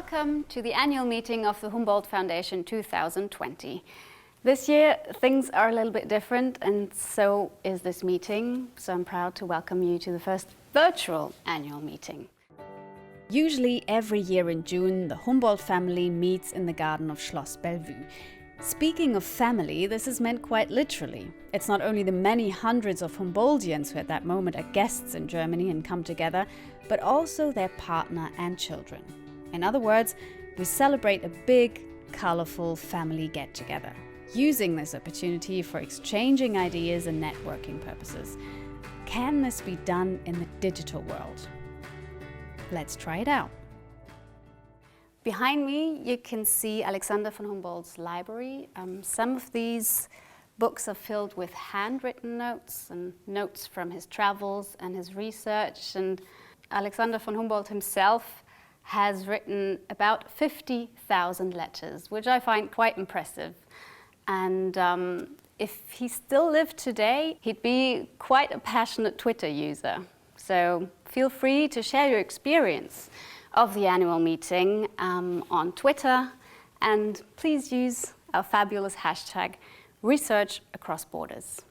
Welcome to the annual meeting of the Humboldt Foundation 2020. This year, things are a little bit different, and so is this meeting. So I'm proud to welcome you to the first virtual annual meeting. Usually every year in June, the Humboldt family meets in the garden of Schloss Bellevue. Speaking of family, this is meant quite literally. It's not only the many hundreds of Humboldtians who at that moment are guests in Germany and come together, but also their partner and children. In other words, we celebrate a big, colorful family get-together, using this opportunity for exchanging ideas and networking purposes. Can this be done in the digital world? Let's try it out. Behind me, you can see Alexander von Humboldt's library. Some of these books are filled with handwritten notes and notes from his travels and his research. And Alexander von Humboldt himself has written about 50,000 letters, which I find quite impressive. And if he still lived today, he'd be quite a passionate Twitter user. So feel free to share your experience of the annual meeting on Twitter, and please use our fabulous hashtag, Research Across Borders.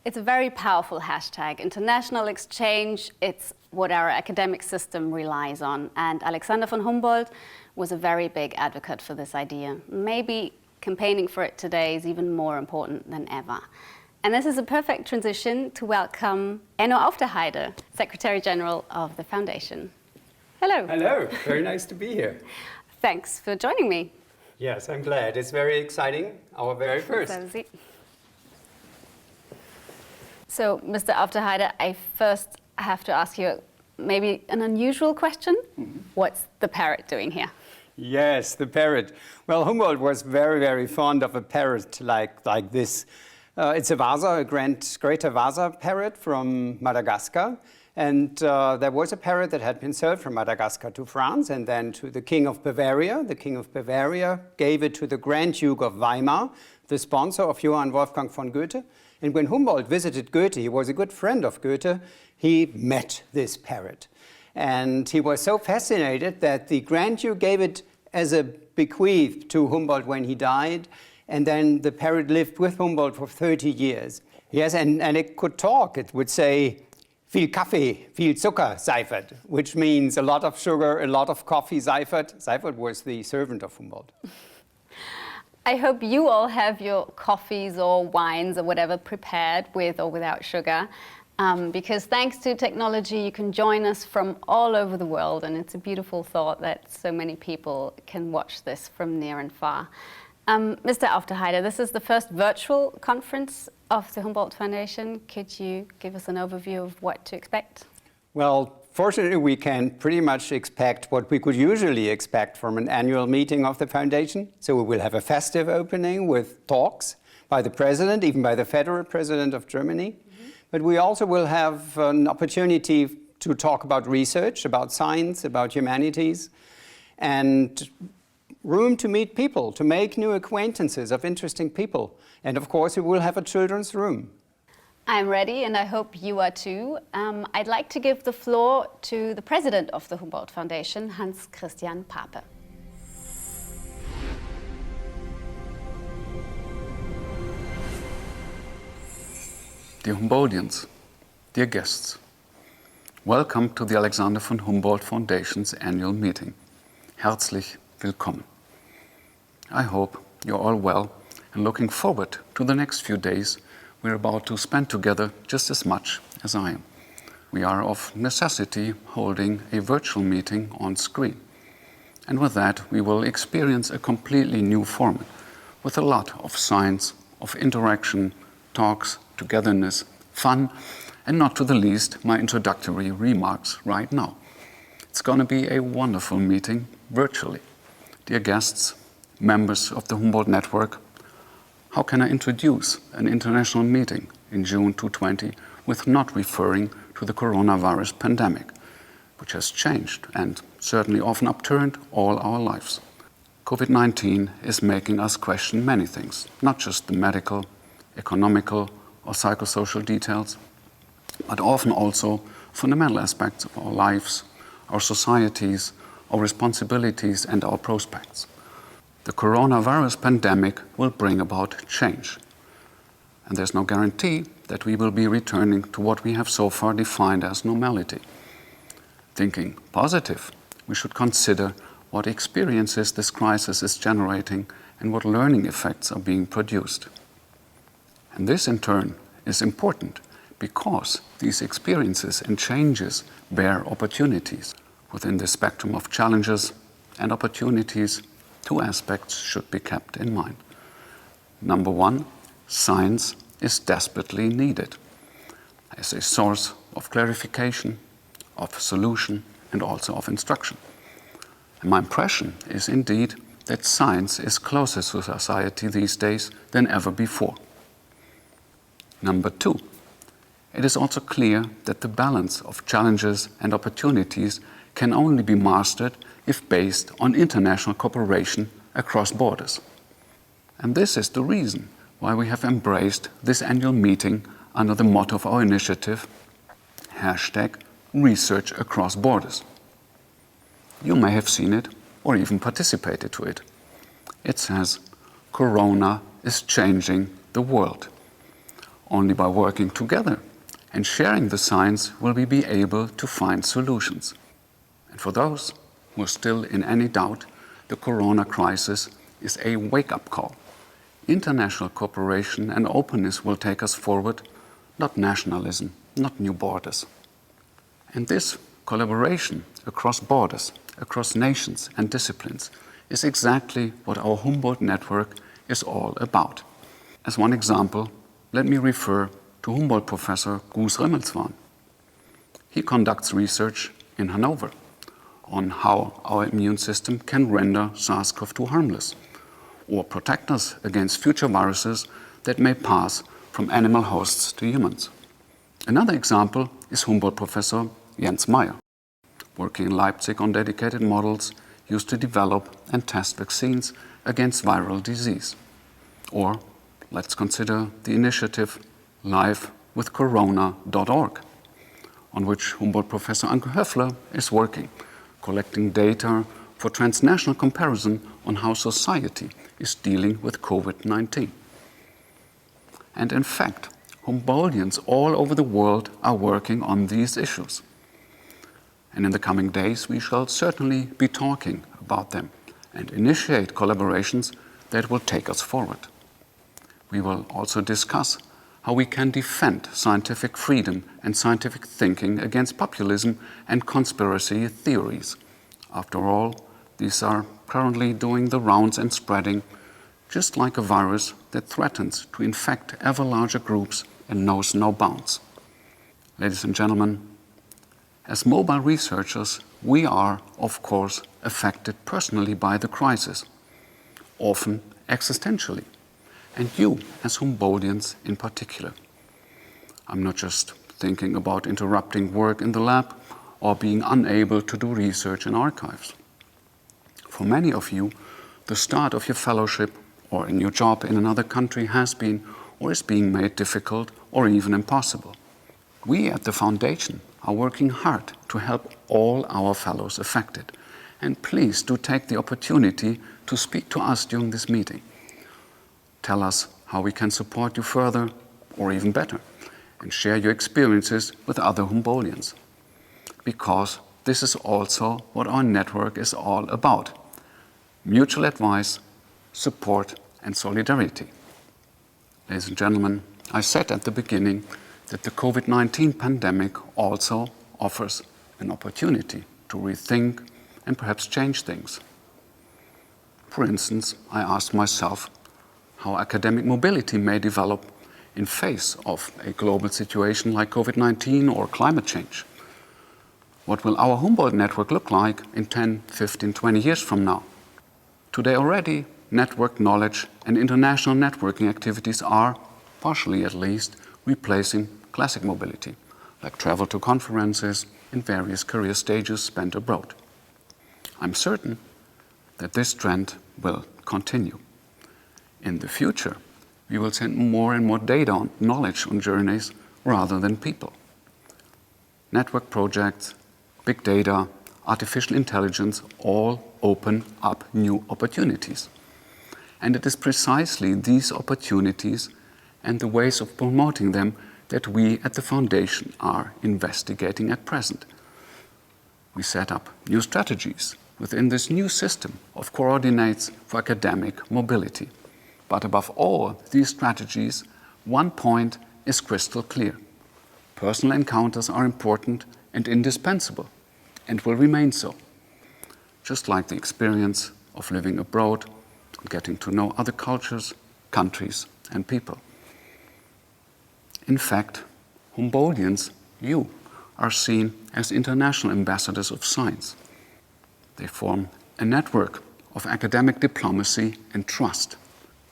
It's a very powerful hashtag. International exchange, it's what our academic system relies on. And Alexander von Humboldt was a very big advocate for this idea. Maybe campaigning for it today is even more important than ever. And this is a perfect transition to welcome Enno Aufderheide, Secretary General of the Foundation. Hello. Hello, very nice to be here. Thanks for joining me. Yes, I'm glad. It's very exciting, our very first. So, Mr. Aufderheide, I first have to ask you maybe an unusual question. What's the parrot doing here? Yes, the parrot. Well, Humboldt was very, very fond of a parrot like this. It's a Vasa, a greater Vasa parrot from Madagascar. And there was a parrot that had been sold from Madagascar to France and then to the King of Bavaria. The King of Bavaria gave it to the Grand Duke of Weimar, the sponsor of Johann Wolfgang von Goethe. And when Humboldt visited Goethe, he was a good friend of Goethe, he met this parrot. And he was so fascinated that the Grand Duke gave it as a bequeath to Humboldt when he died. And then the parrot lived with Humboldt for 30 years. Yes, and it could talk. It would say, viel Kaffee, viel Zucker, Seifert, which means a lot of sugar, a lot of coffee, Seifert. Seifert was the servant of Humboldt. I hope you all have your coffees or wines or whatever prepared with or without sugar, because thanks to technology, you can join us from all over the world, and it's a beautiful thought that so many people can watch this from near and far. Mr. Aufderheide, this is the first virtual conference of the Humboldt Foundation. Could you give us an overview of what to expect? Well, fortunately, we can pretty much expect what we could usually expect from an annual meeting of the Foundation. So we will have a festive opening with talks by the President, even by the Federal President of Germany. But we also will have an opportunity to talk about research, about science, about humanities, and room to meet people, to make new acquaintances of interesting people. And of course, we will have a children's room. I'm ready, and I hope you are too. I'd like to give the floor to the president of the Humboldt Foundation, Hans Christian Pape. Dear Humboldtians, dear guests, welcome to the Alexander von Humboldt Foundation's annual meeting. Herzlich willkommen. I hope you're all well and looking forward to the next few days we're about to spend together just as much as I am. We are of necessity holding a virtual meeting on screen. And with that, we will experience a completely new format with a lot of science, of interaction, talks, togetherness, fun, and not to the least, my introductory remarks right now. It's going to be a wonderful meeting virtually. Dear guests, members of the Humboldt Network, how can I introduce an international meeting in June 2020 with not referring to the coronavirus pandemic, which has changed and certainly often upturned all our lives? COVID-19 is making us question many things, not just the medical, economical, or psychosocial details, but often also fundamental aspects of our lives, our societies, our responsibilities and our prospects. The coronavirus pandemic will bring about change. And there's no guarantee that we will be returning to what we have so far defined as normality. Thinking positive, we should consider what experiences this crisis is generating and what learning effects are being produced. And this, in turn, is important because these experiences and changes bear opportunities. Within the spectrum of challenges and opportunities, two aspects should be kept in mind. Number one, science is desperately needed as a source of clarification, of solution, and also of instruction. And my impression is indeed that science is closer to society these days than ever before. Number two, it is also clear that the balance of challenges and opportunities can only be mastered if based on international cooperation across borders. And this is the reason why we have embraced this annual meeting under the motto of our initiative, #Research Across Borders. You may have seen it or even participated to it. It says, Corona is changing the world. Only by working together and sharing the science will we be able to find solutions. And for those who are still in any doubt, the corona crisis is a wake-up call. International cooperation and openness will take us forward, not nationalism, not new borders. And this collaboration across borders, across nations and disciplines is exactly what our Humboldt network is all about. As one example, let me refer to Humboldt professor Guus Rimmelswaan. He conducts research in Hanover on how our immune system can render SARS-CoV-2 harmless or protect us against future viruses that may pass from animal hosts to humans. Another example is Humboldt professor Jens Meyer, working in Leipzig on dedicated models used to develop and test vaccines against viral disease. Or let's consider the initiative livewithcorona.org, on which Humboldt professor Anke Höfler is working, collecting data for transnational comparison on how society is dealing with COVID-19. And in fact, Humboldtians all over the world are working on these issues. And in the coming days, we shall certainly be talking about them and initiate collaborations that will take us forward. We will also discuss how we can defend scientific freedom and scientific thinking against populism and conspiracy theories. After all, these are currently doing the rounds and spreading, just like a virus that threatens to infect ever larger groups and knows no bounds. Ladies and gentlemen, as mobile researchers, we are, of course, affected personally by the crisis, often existentially, and you as Humboldtians in particular. I'm not just thinking about interrupting work in the lab or being unable to do research in archives. For many of you, the start of your fellowship or a new job in another country has been or is being made difficult or even impossible. We at the Foundation are working hard to help all our fellows affected. And please do take the opportunity to speak to us during this meeting. Tell us how we can support you further, or even better, and share your experiences with other Humboldtians. Because this is also what our network is all about: mutual advice, support, and solidarity. Ladies and gentlemen, I said at the beginning that the COVID-19 pandemic also offers an opportunity to rethink and perhaps change things. For instance, I asked myself how academic mobility may develop in face of a global situation like COVID-19 or climate change. What will our Humboldt network look like in 10, 15, 20 years from now? Today already, network knowledge and international networking activities are, partially at least, replacing classic mobility, like travel to conferences in various career stages spent abroad. I'm certain that this trend will continue. In the future, we will send more and more data on knowledge on journeys rather than people. Network projects, big data artificial intelligence all open up new opportunities. And it is precisely these opportunities and the ways of promoting them that we at the Foundation are investigating at present. We set up new strategies within this new system of coordinates for academic mobility. But above all these strategies, one point is crystal clear. Personal encounters are important and indispensable, and will remain so. Just like the experience of living abroad and getting to know other cultures, countries, and people. In fact, Humboldtians, you, are seen as international ambassadors of science. They form a network of academic diplomacy and trust.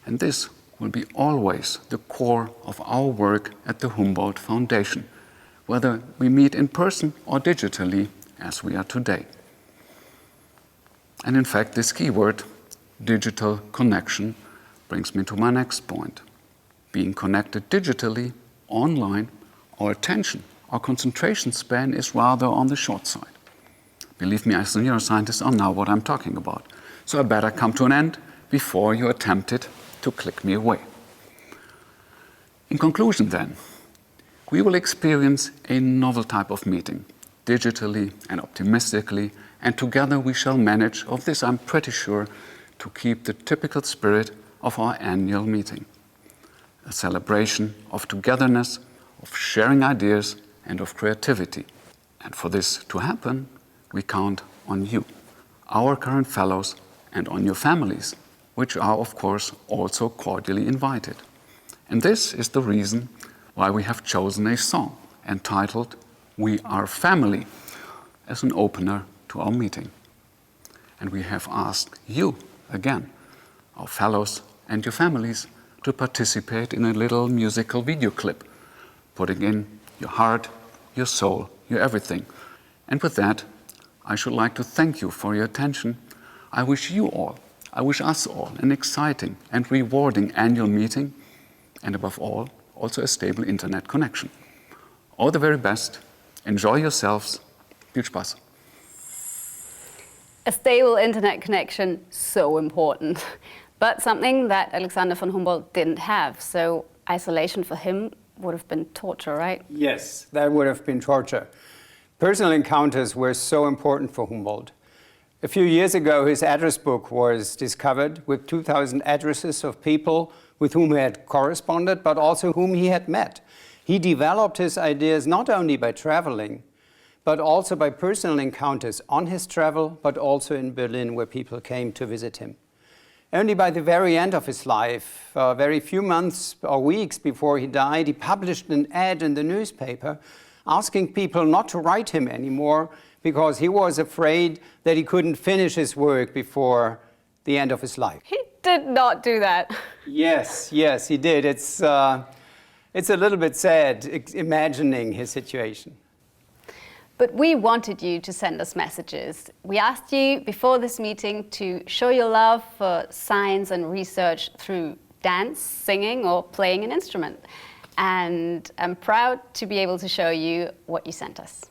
And this will be always the core of our work at the Humboldt Foundation, whether we meet in person or digitally, as we are today. And in fact, this keyword, digital connection, brings me to my next point. Being connected digitally, online, our attention, our concentration span is rather on the short side. Believe me, as a neuroscientist, I know what I'm talking about. So I better come to an end before you attempted to click me away. In conclusion then, we will experience a novel type of meeting, digitally and optimistically, and together we shall manage, of this I'm pretty sure, to keep the typical spirit of our annual meeting. A celebration of togetherness, of sharing ideas, and of creativity. And for this to happen, we count on you, our current fellows, and on your families, which are, of course, also cordially invited. And this is the reason why we have chosen a song entitled "We Are Family" as an opener to our meeting. And we have asked you, again, our fellows and your families, to participate in a little musical video clip, putting in your heart, your soul, your everything. And with that, I should like to thank you for your attention. I wish you all, I wish us all, an exciting and rewarding annual meeting, and above all, also a stable internet connection. All the very best. Enjoy yourselves. Viel Spaß. A stable internet connection, so important. But something that Alexander von Humboldt didn't have. So isolation for him would have been torture, right? Yes, that would have been torture. Personal encounters were so important for Humboldt. A few years ago, his address book was discovered with 2,000 addresses of people with whom he had corresponded, but also whom he had met. He developed his ideas not only by traveling, but also by personal encounters on his travel, but also in Berlin, where people came to visit him. Only by the very end of his life, very few months or weeks before he died, he published an ad in the newspaper asking people not to write him anymore because he was afraid that he couldn't finish his work before the end of his life. He did not do that. Yes, he did. It's a little bit sad imagining his situation. But we wanted you to send us messages. We asked you before this meeting to show your love for science and research through dance, singing, or playing an instrument. And I'm proud to be able to show you what you sent us.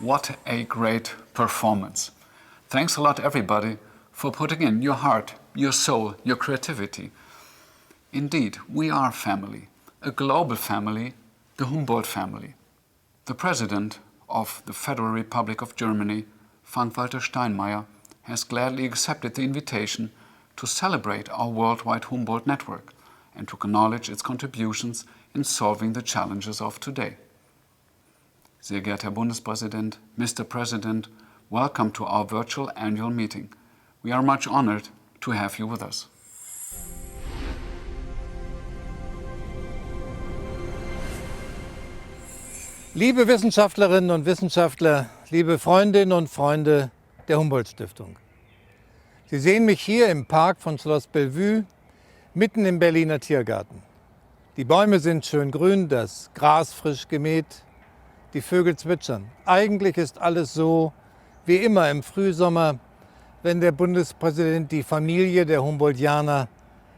what a great performance. Thanks a lot, everybody, for putting in your heart, your soul, your creativity. Indeed, we are family, a global family, the Humboldt family. The President of the Federal Republic of Germany, Frank-Walter Steinmeier, has gladly accepted the invitation to celebrate our worldwide Humboldt network and to acknowledge its contributions in solving the challenges of today. Sehr geehrter Herr Bundespräsident, Mr. President, welcome to our virtual annual meeting. We are much honored to have you with us. Liebe Wissenschaftlerinnen und Wissenschaftler, liebe Freundinnen und Freunde der Humboldt-Stiftung. Sie sehen mich hier im Park von Schloss Bellevue, mitten im Berliner Tiergarten. Die Bäume sind schön grün, das Gras frisch gemäht, die Vögel zwitschern. Eigentlich ist alles so wie immer im Frühsommer, wenn der Bundespräsident die Familie der Humboldtianer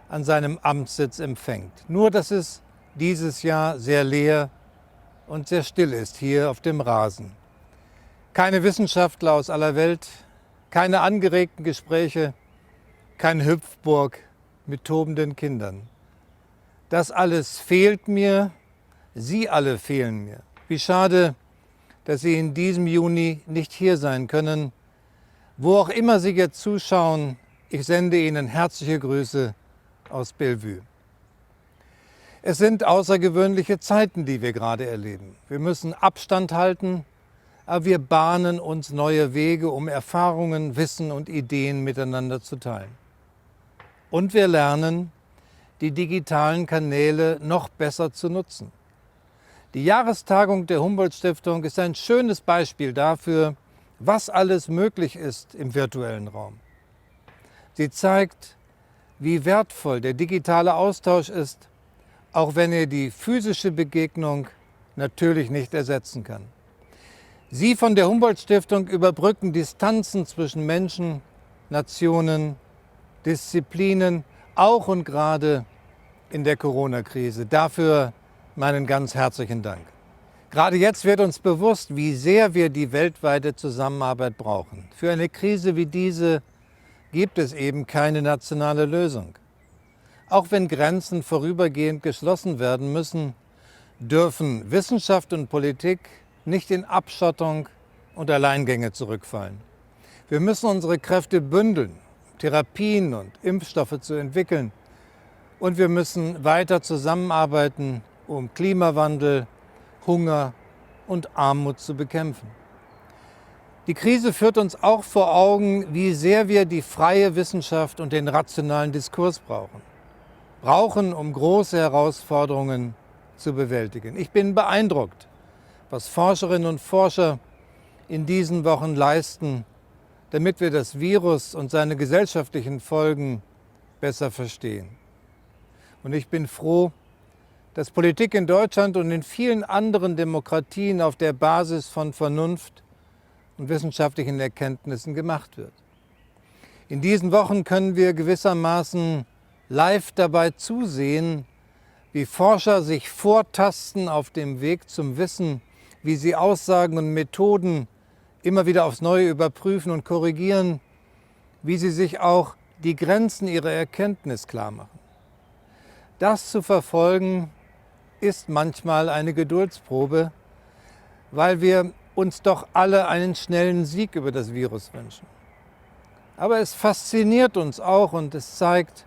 an seinem Amtssitz empfängt. Nur, dass es dieses Jahr sehr leer und sehr still ist hier auf dem Rasen. Keine Wissenschaftler aus aller Welt, keine angeregten Gespräche, keine Hüpfburg mit tobenden Kindern. Das alles fehlt mir, Sie alle fehlen mir. Wie schade, dass Sie in diesem Juni nicht hier sein können. Wo auch immer Sie jetzt zuschauen, ich sende Ihnen herzliche Grüße aus Bellevue. Es sind außergewöhnliche Zeiten, die wir gerade erleben. Wir müssen Abstand halten, aber wir bahnen uns neue Wege, um Erfahrungen, Wissen und Ideen miteinander zu teilen. Und wir lernen, die digitalen Kanäle noch besser zu nutzen. Die Jahrestagung der Humboldt-Stiftung ist ein schönes Beispiel dafür, was alles möglich ist im virtuellen Raum. Sie zeigt, wie wertvoll der digitale Austausch ist, auch wenn er die physische Begegnung natürlich nicht ersetzen kann. Sie von der Humboldt-Stiftung überbrücken Distanzen zwischen Menschen, Nationen, Disziplinen, auch und gerade in der Corona-Krise. Dafür meinen ganz herzlichen Dank. Gerade jetzt wird uns bewusst, wie sehr wir die weltweite Zusammenarbeit brauchen. Für eine Krise wie diese gibt es eben keine nationale Lösung. Auch wenn Grenzen vorübergehend geschlossen werden müssen, dürfen Wissenschaft und Politik nicht in Abschottung und Alleingänge zurückfallen. Wir müssen unsere Kräfte bündeln, Therapien und Impfstoffe zu entwickeln. Und wir müssen weiter zusammenarbeiten, um Klimawandel, Hunger und Armut zu bekämpfen. Die Krise führt uns auch vor Augen, wie sehr wir die freie Wissenschaft und den rationalen Diskurs brauchen, um große Herausforderungen zu bewältigen. Ich bin beeindruckt, was Forscherinnen und Forscher in diesen Wochen leisten, damit wir das Virus und seine gesellschaftlichen Folgen besser verstehen. Und ich bin froh, dass Politik in Deutschland und in vielen anderen Demokratien auf der Basis von Vernunft und wissenschaftlichen Erkenntnissen gemacht wird. In diesen Wochen können wir gewissermaßen live dabei zusehen, wie Forscher sich vortasten auf dem Weg zum Wissen, wie sie Aussagen und Methoden immer wieder aufs Neue überprüfen und korrigieren, wie sie sich auch die Grenzen ihrer Erkenntnis klarmachen. Das zu verfolgen ist manchmal eine Geduldsprobe, weil wir uns doch alle einen schnellen Sieg über das Virus wünschen. Aber es fasziniert uns auch und es zeigt,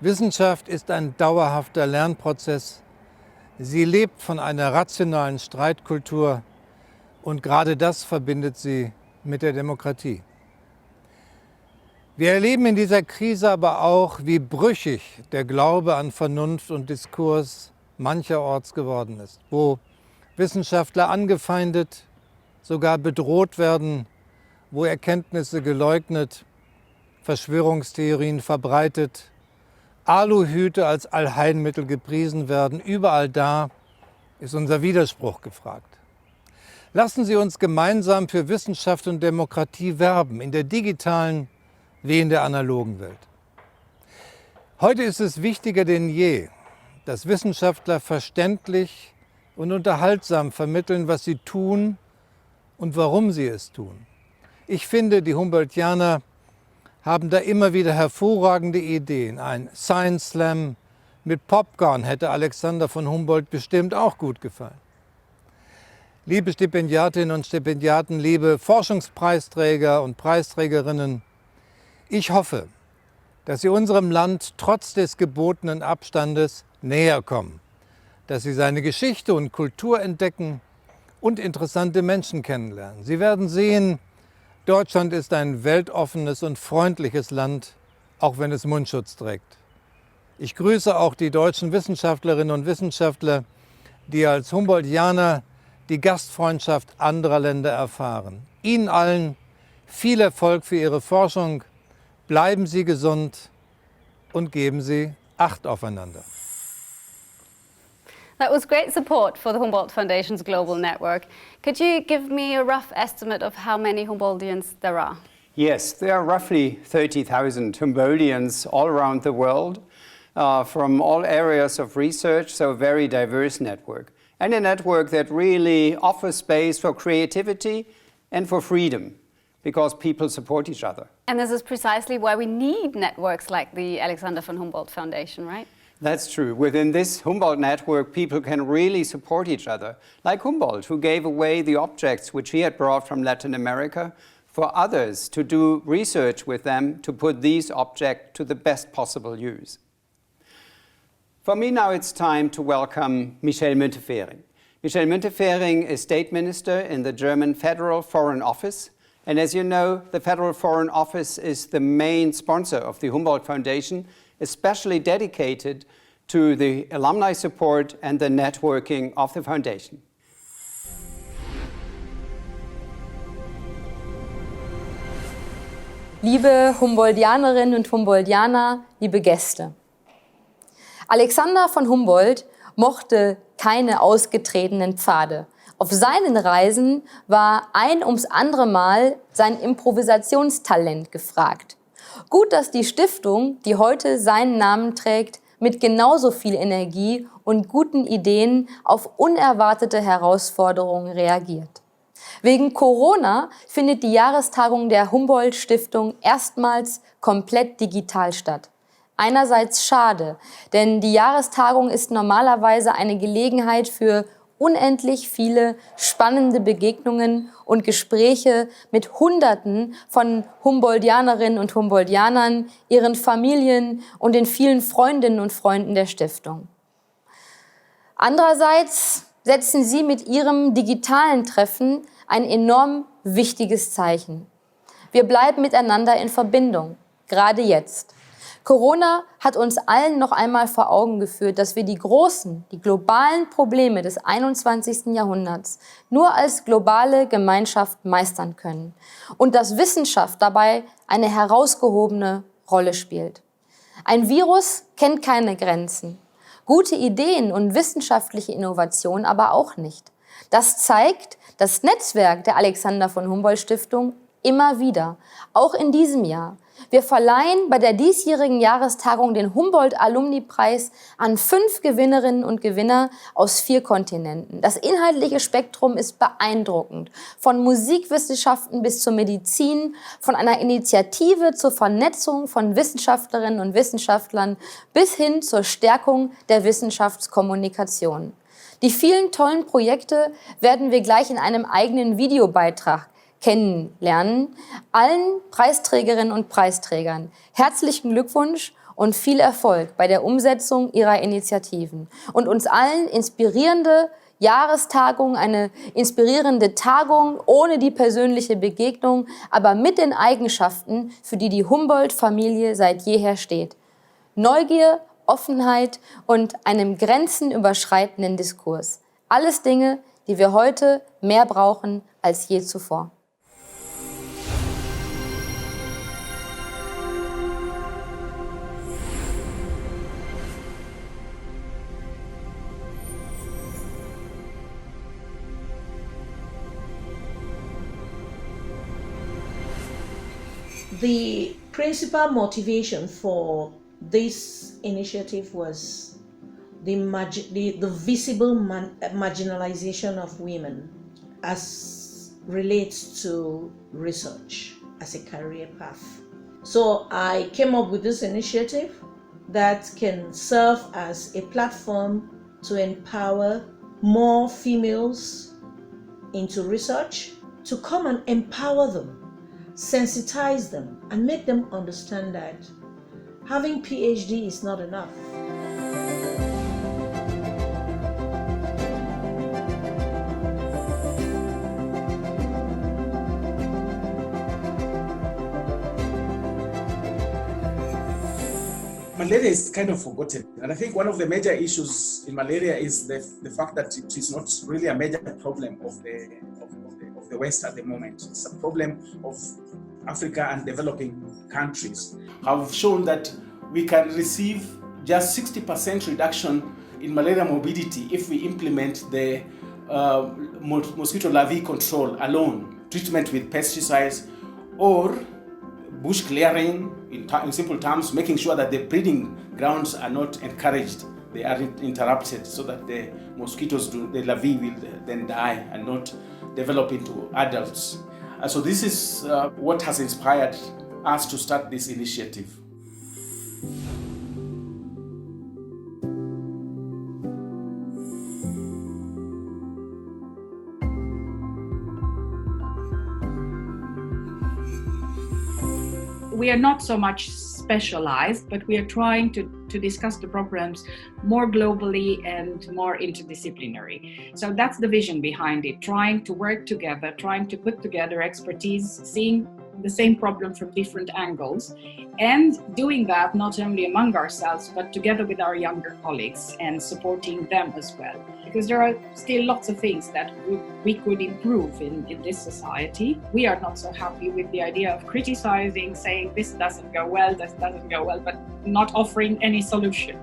Wissenschaft ist ein dauerhafter Lernprozess. Sie lebt von einer rationalen Streitkultur und gerade das verbindet sie mit der Demokratie. Wir erleben in dieser Krise aber auch, wie brüchig der Glaube an Vernunft und Diskurs mancherorts geworden ist, wo Wissenschaftler angefeindet, sogar bedroht werden, wo Erkenntnisse geleugnet, Verschwörungstheorien verbreitet, Aluhüte als Allheilmittel gepriesen werden. Überall da ist unser Widerspruch gefragt. Lassen Sie uns gemeinsam für Wissenschaft und Demokratie werben, in der digitalen wie in der analogen Welt. Heute ist es wichtiger denn je, dass Wissenschaftler verständlich und unterhaltsam vermitteln, was sie tun und warum sie es tun. Ich finde, die Humboldtianer haben da immer wieder hervorragende Ideen. Ein Science Slam mit Popcorn hätte Alexander von Humboldt bestimmt auch gut gefallen. Liebe Stipendiatinnen und Stipendiaten, liebe Forschungspreisträger und Preisträgerinnen, ich hoffe, dass Sie unserem Land trotz des gebotenen Abstandes näher kommen, dass Sie seine Geschichte und Kultur entdecken und interessante Menschen kennenlernen. Sie werden sehen, Deutschland ist ein weltoffenes und freundliches Land, auch wenn es Mundschutz trägt. Ich grüße auch die deutschen Wissenschaftlerinnen und Wissenschaftler, die als Humboldtianer die Gastfreundschaft anderer Länder erfahren. Ihnen allen viel Erfolg für Ihre Forschung. Bleiben Sie gesund und geben Sie Acht aufeinander. That was great support for the Humboldt Foundation's global network. Could you give me a rough estimate of how many Humboldtians there are? Yes, there are roughly 30,000 Humboldtians all around the world from all areas of research, so a very diverse network. And a network that really offers space for creativity and for freedom, because people support each other. And this is precisely why we need networks like the Alexander von Humboldt Foundation, right? That's true. Within this Humboldt network, people can really support each other, like Humboldt, who gave away the objects which he had brought from Latin America for others to do research with them to put these objects to the best possible use. For me now it's time to welcome Michel Müntefering. Michel Müntefering is State Minister in the German Federal Foreign Office. And as you know, the Federal Foreign Office is the main sponsor of the Humboldt Foundation, especially dedicated to the alumni support and the networking of the foundation. Liebe Humboldtianerinnen und Humboldtianer, liebe Gäste. Alexander von Humboldt mochte keine ausgetretenen Pfade. Auf seinen Reisen war ein ums andere Mal sein Improvisationstalent gefragt. Gut, dass die Stiftung, die heute seinen Namen trägt, mit genauso viel Energie und guten Ideen auf unerwartete Herausforderungen reagiert. Wegen Corona findet die Jahrestagung der Humboldt-Stiftung erstmals komplett digital statt. Einerseits schade, denn die Jahrestagung ist normalerweise eine Gelegenheit für unendlich viele spannende Begegnungen und Gespräche mit Hunderten von Humboldtianerinnen und Humboldtianern, ihren Familien und den vielen Freundinnen und Freunden der Stiftung. Andererseits setzen Sie mit Ihrem digitalen Treffen ein enorm wichtiges Zeichen. Wir bleiben miteinander in Verbindung, gerade jetzt. Corona hat uns allen noch einmal vor Augen geführt, dass wir die globalen Probleme des 21. Jahrhunderts nur als globale Gemeinschaft meistern können und dass Wissenschaft dabei eine herausgehobene Rolle spielt. Ein Virus kennt keine Grenzen, gute Ideen und wissenschaftliche Innovation aber auch nicht. Das zeigt das Netzwerk der Alexander von Humboldt-Stiftung immer wieder, auch in diesem Jahr. Wir verleihen bei der diesjährigen Jahrestagung den Humboldt-Alumni-Preis an 5 Gewinnerinnen und Gewinner aus 4 Kontinenten. Das inhaltliche Spektrum ist beeindruckend. Von Musikwissenschaften bis zur Medizin, von einer Initiative zur Vernetzung von Wissenschaftlerinnen und Wissenschaftlern bis hin zur Stärkung der Wissenschaftskommunikation. Die vielen tollen Projekte werden wir gleich in einem eigenen Videobeitrag kennenlernen. Allen Preisträgerinnen und Preisträgern herzlichen Glückwunsch und viel Erfolg bei der Umsetzung Ihrer Initiativen. Und uns allen inspirierende Jahrestagung, eine inspirierende Tagung ohne die persönliche Begegnung, aber mit den Eigenschaften, für die die Humboldt-Familie seit jeher steht. Neugier, Offenheit und einem grenzenüberschreitenden Diskurs. Alles Dinge, die wir heute mehr brauchen als je zuvor. The principal motivation for this initiative was the visible marginalization of women. As relates to research as a career path. So I came up with this initiative that can serve as a platform to empower more females into research, to come and empower them, sensitize them, and make them understand that having PhD is not enough. Malaria is kind of forgotten. And I think one of the major issues in malaria is the fact that it is not really a major problem of the West at the moment. It's a problem of Africa and developing countries. Have shown that we can receive just 60% reduction in malaria morbidity if we implement the mosquito larvae control alone, treatment with pesticides, or bush clearing, in simple terms, making sure that the breeding grounds are not encouraged, they are interrupted, so that the mosquitoes, the larvae will then die and not develop into adults. So this is what has inspired us to start this initiative. We are not so much specialized, but we are trying to discuss the problems more globally and more interdisciplinary. So that's the vision behind it, trying to work together, trying to put together expertise, seeing the same problem from different angles, and doing that not only among ourselves, but together with our younger colleagues and supporting them as well. Because there are still lots of things that we could improve in this society. We are not so happy with the idea of criticizing, saying this doesn't go well, this doesn't go well, but not offering any solution.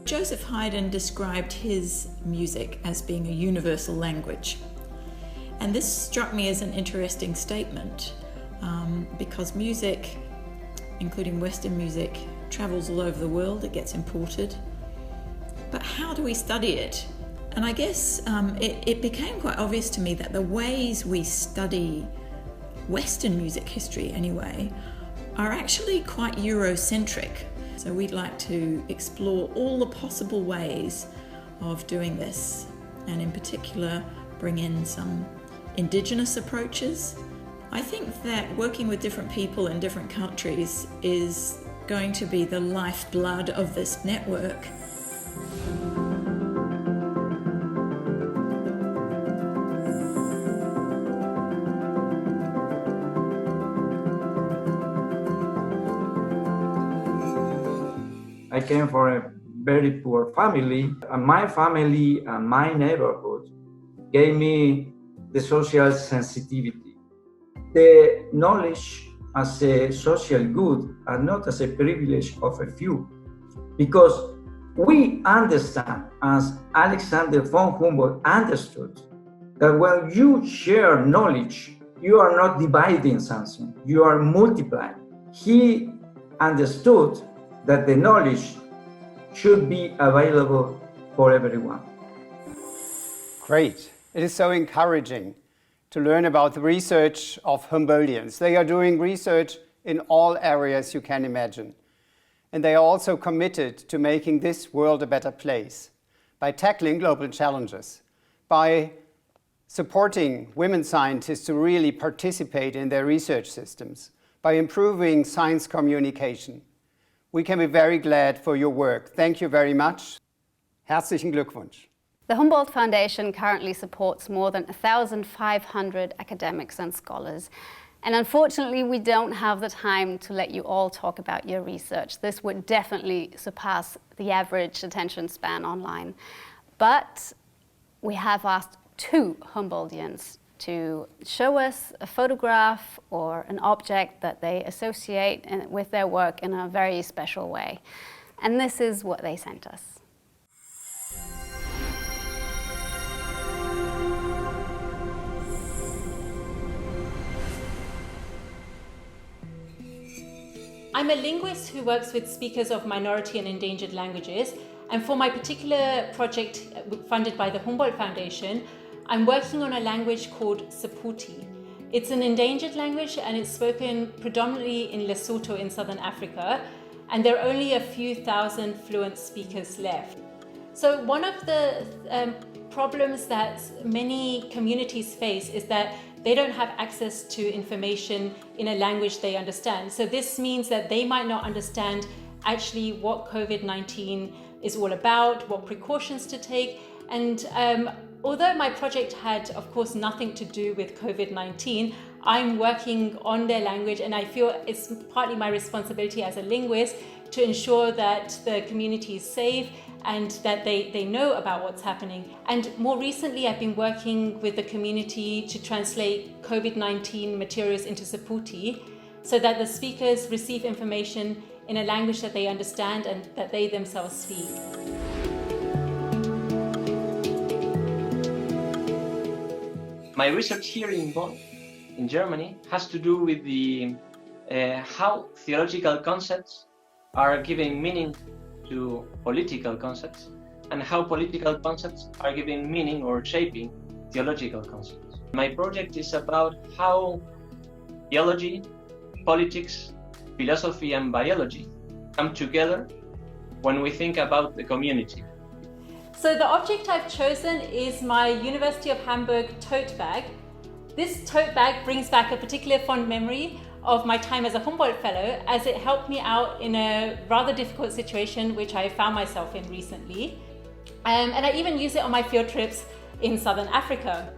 Joseph Haydn described his music as being a universal language. And this struck me as an interesting statement because music, including Western music, travels all over the world, it gets imported. But how do we study it? And I guess it became quite obvious to me that the ways we study Western music history anyway are actually quite Eurocentric. So we'd like to explore all the possible ways of doing this, and in particular bring in some indigenous approaches. I think that working with different people in different countries is going to be the lifeblood of this network. I came from a very poor family, and my family and my neighborhood gave me the social sensitivity, the knowledge as a social good and not as a privilege of a few. Because we understand, as Alexander von Humboldt understood, that when you share knowledge, you are not dividing something, you are multiplying. He understood that the knowledge should be available for everyone. Great. It is so encouraging to learn about the research of Humboldtians. They are doing research in all areas you can imagine. And they are also committed to making this world a better place by tackling global challenges, by supporting women scientists to really participate in their research systems, by improving science communication. We can be very glad for your work. Thank you very much. Herzlichen Glückwunsch. The Humboldt Foundation currently supports more than 1,500 academics and scholars. And unfortunately, we don't have the time to let you all talk about your research. This would definitely surpass the average attention span online. But we have asked 2 Humboldtians to show us a photograph or an object that they associate with their work in a very special way. And this is what they sent us. I'm a linguist who works with speakers of minority and endangered languages, and for my particular project funded by the Humboldt Foundation, I'm working on a language called Sephuthi. It's an endangered language and it's spoken predominantly in Lesotho in southern Africa, and there are only a few thousand fluent speakers left. So one of the problems that many communities face is that they don't have access to information in a language they understand. So this means that they might not understand actually what COVID-19 is all about, what precautions to take. And although my project had, of course, nothing to do with COVID-19, I'm working on their language, and I feel it's partly my responsibility as a linguist to ensure that the community is safe and that they know about what's happening. And more recently, I've been working with the community to translate COVID-19 materials into Sephuthi so that the speakers receive information in a language that they understand and that they themselves speak. My research here in Bonn, in Germany, has to do with the how theological concepts are giving meaning to political concepts, and how political concepts are giving meaning or shaping theological concepts. My project is about how theology, politics, philosophy and biology come together when we think about the community. So the object I've chosen is my University of Hamburg tote bag. This tote bag brings back a particular fond memory of my time as a Humboldt Fellow, as it helped me out in a rather difficult situation which I found myself in recently. And I even use it on my field trips in Southern Africa.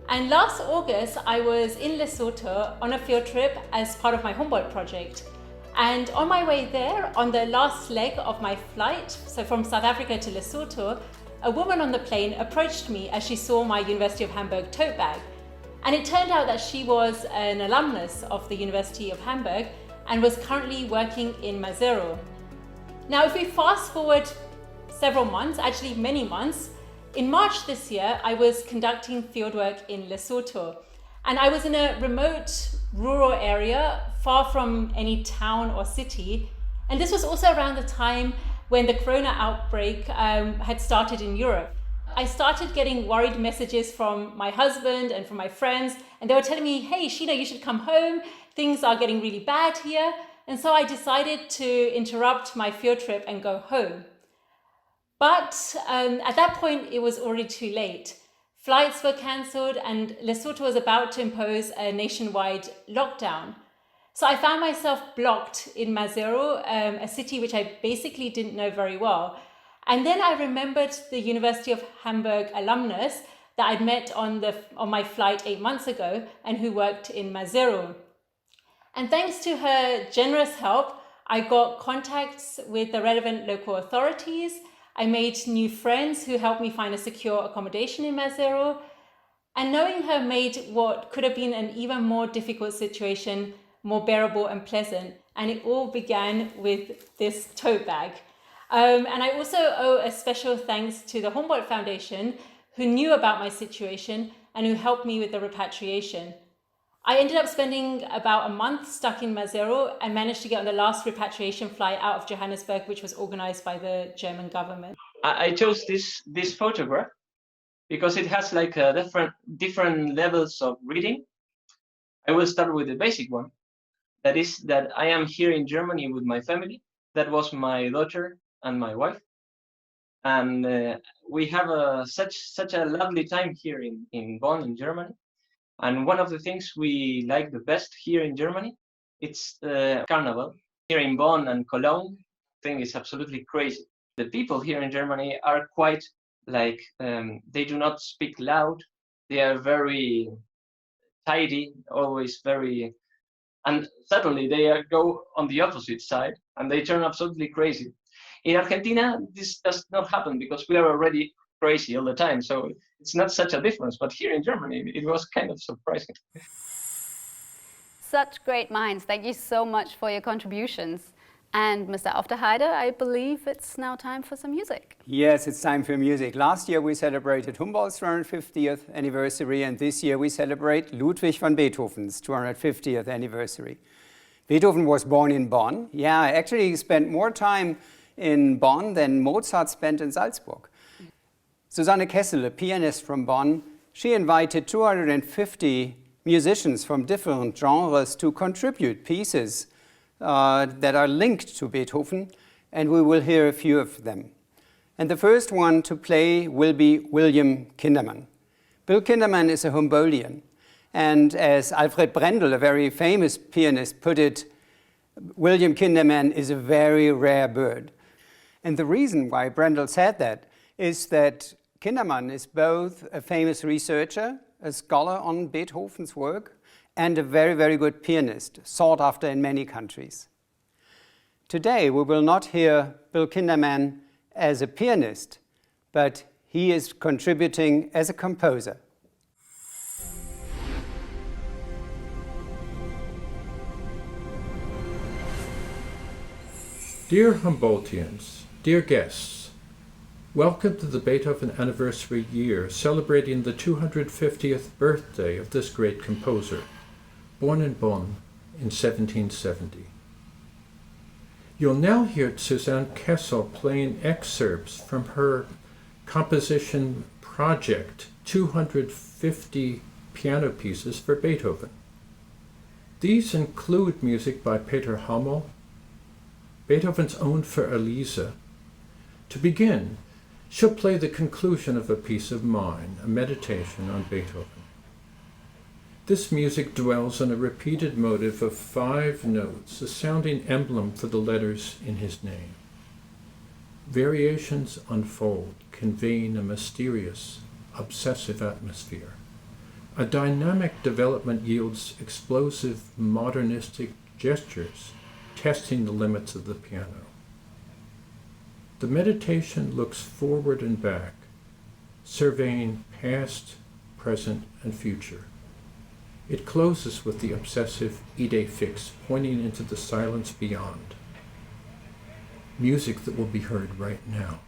And last August, I was in Lesotho on a field trip as part of my Humboldt project. And on my way there, on the last leg of my flight, so from South Africa to Lesotho, a woman on the plane approached me as she saw my University of Hamburg tote bag. And it turned out that she was an alumnus of the University of Hamburg and was currently working in Maseru. Now, if we fast forward several months, actually many months, in March this year, I was conducting fieldwork in Lesotho. And I was in a remote rural area, far from any town or city. And this was also around the time when the Corona outbreak had started in Europe. I started getting worried messages from my husband and from my friends, and they were telling me, hey, Sheena, you should come home. Things are getting really bad here. And so I decided to interrupt my field trip and go home. But at that point, it was already too late. Flights were cancelled and Lesotho was about to impose a nationwide lockdown. So I found myself blocked in Maseru, a city which I basically didn't know very well. And then I remembered the University of Hamburg alumnus that I'd met on my flight 8 months ago and who worked in Maseru. And thanks to her generous help, I got contacts with the relevant local authorities. I made new friends who helped me find a secure accommodation in Maseru. And knowing her made what could have been an even more difficult situation more bearable and pleasant. And it all began with this tote bag. And I also owe a special thanks to the Humboldt Foundation, who knew about my situation and who helped me with the repatriation. I ended up spending about a month stuck in Maseru and managed to get on the last repatriation flight out of Johannesburg, which was organized by the German government. I chose this photograph because it has like different levels of reading. I will start with the basic one. That is that I am here in Germany with my family. That was my daughter and my wife. And we have such a lovely time here in Bonn, in Germany. And one of the things we like the best here in Germany, it's the Carnival. Here in Bonn and Cologne, the thing is absolutely crazy. The people here in Germany are quite like, they do not speak loud. They are very tidy, always very, and suddenly they go on the opposite side and they turn absolutely crazy. In Argentina, this does not happen because we are already crazy all the time. So it's not such a difference. But here in Germany, it was kind of surprising. Such great minds. Thank you so much for your contributions. And Mr. Aufderheide, I believe it's now time for some music. Yes, it's time for music. Last year we celebrated Humboldt's 250th anniversary, and this year we celebrate Ludwig van Beethoven's 250th anniversary. Beethoven was born in Bonn. Yeah, actually he spent more time in Bonn than Mozart spent in Salzburg. Susanne Kessel, a pianist from Bonn, she invited 250 musicians from different genres to contribute pieces that are linked to Beethoven, and we will hear a few of them. And the first one to play will be William Kinderman. Bill Kinderman is a Humboldtian, and as Alfred Brendel, a very famous pianist, put it, William Kinderman is a very rare bird. And the reason why Brendel said that is that Kinderman is both a famous researcher, a scholar on Beethoven's work, and a very, very good pianist, sought after in many countries. Today, we will not hear Bill Kinderman as a pianist, but he is contributing as a composer. Dear Humboldtians, dear guests, welcome to the Beethoven anniversary year celebrating the 250th birthday of this great composer, born in Bonn in 1770. You'll now hear Susanne Kessel playing excerpts from her composition project, 250 piano pieces for Beethoven. These include music by Peter Hamel, Beethoven's own for Elisa. To begin, she'll play the conclusion of a piece of mine, a meditation on Beethoven. This music dwells on a repeated motive of 5 notes, a sounding emblem for the letters in his name. Variations unfold, conveying a mysterious, obsessive atmosphere. A dynamic development yields explosive, modernistic gestures, testing the limits of the piano. The meditation looks forward and back, surveying past, present, and future. It closes with the obsessive idée fixe, pointing into the silence beyond. Music that will be heard right now.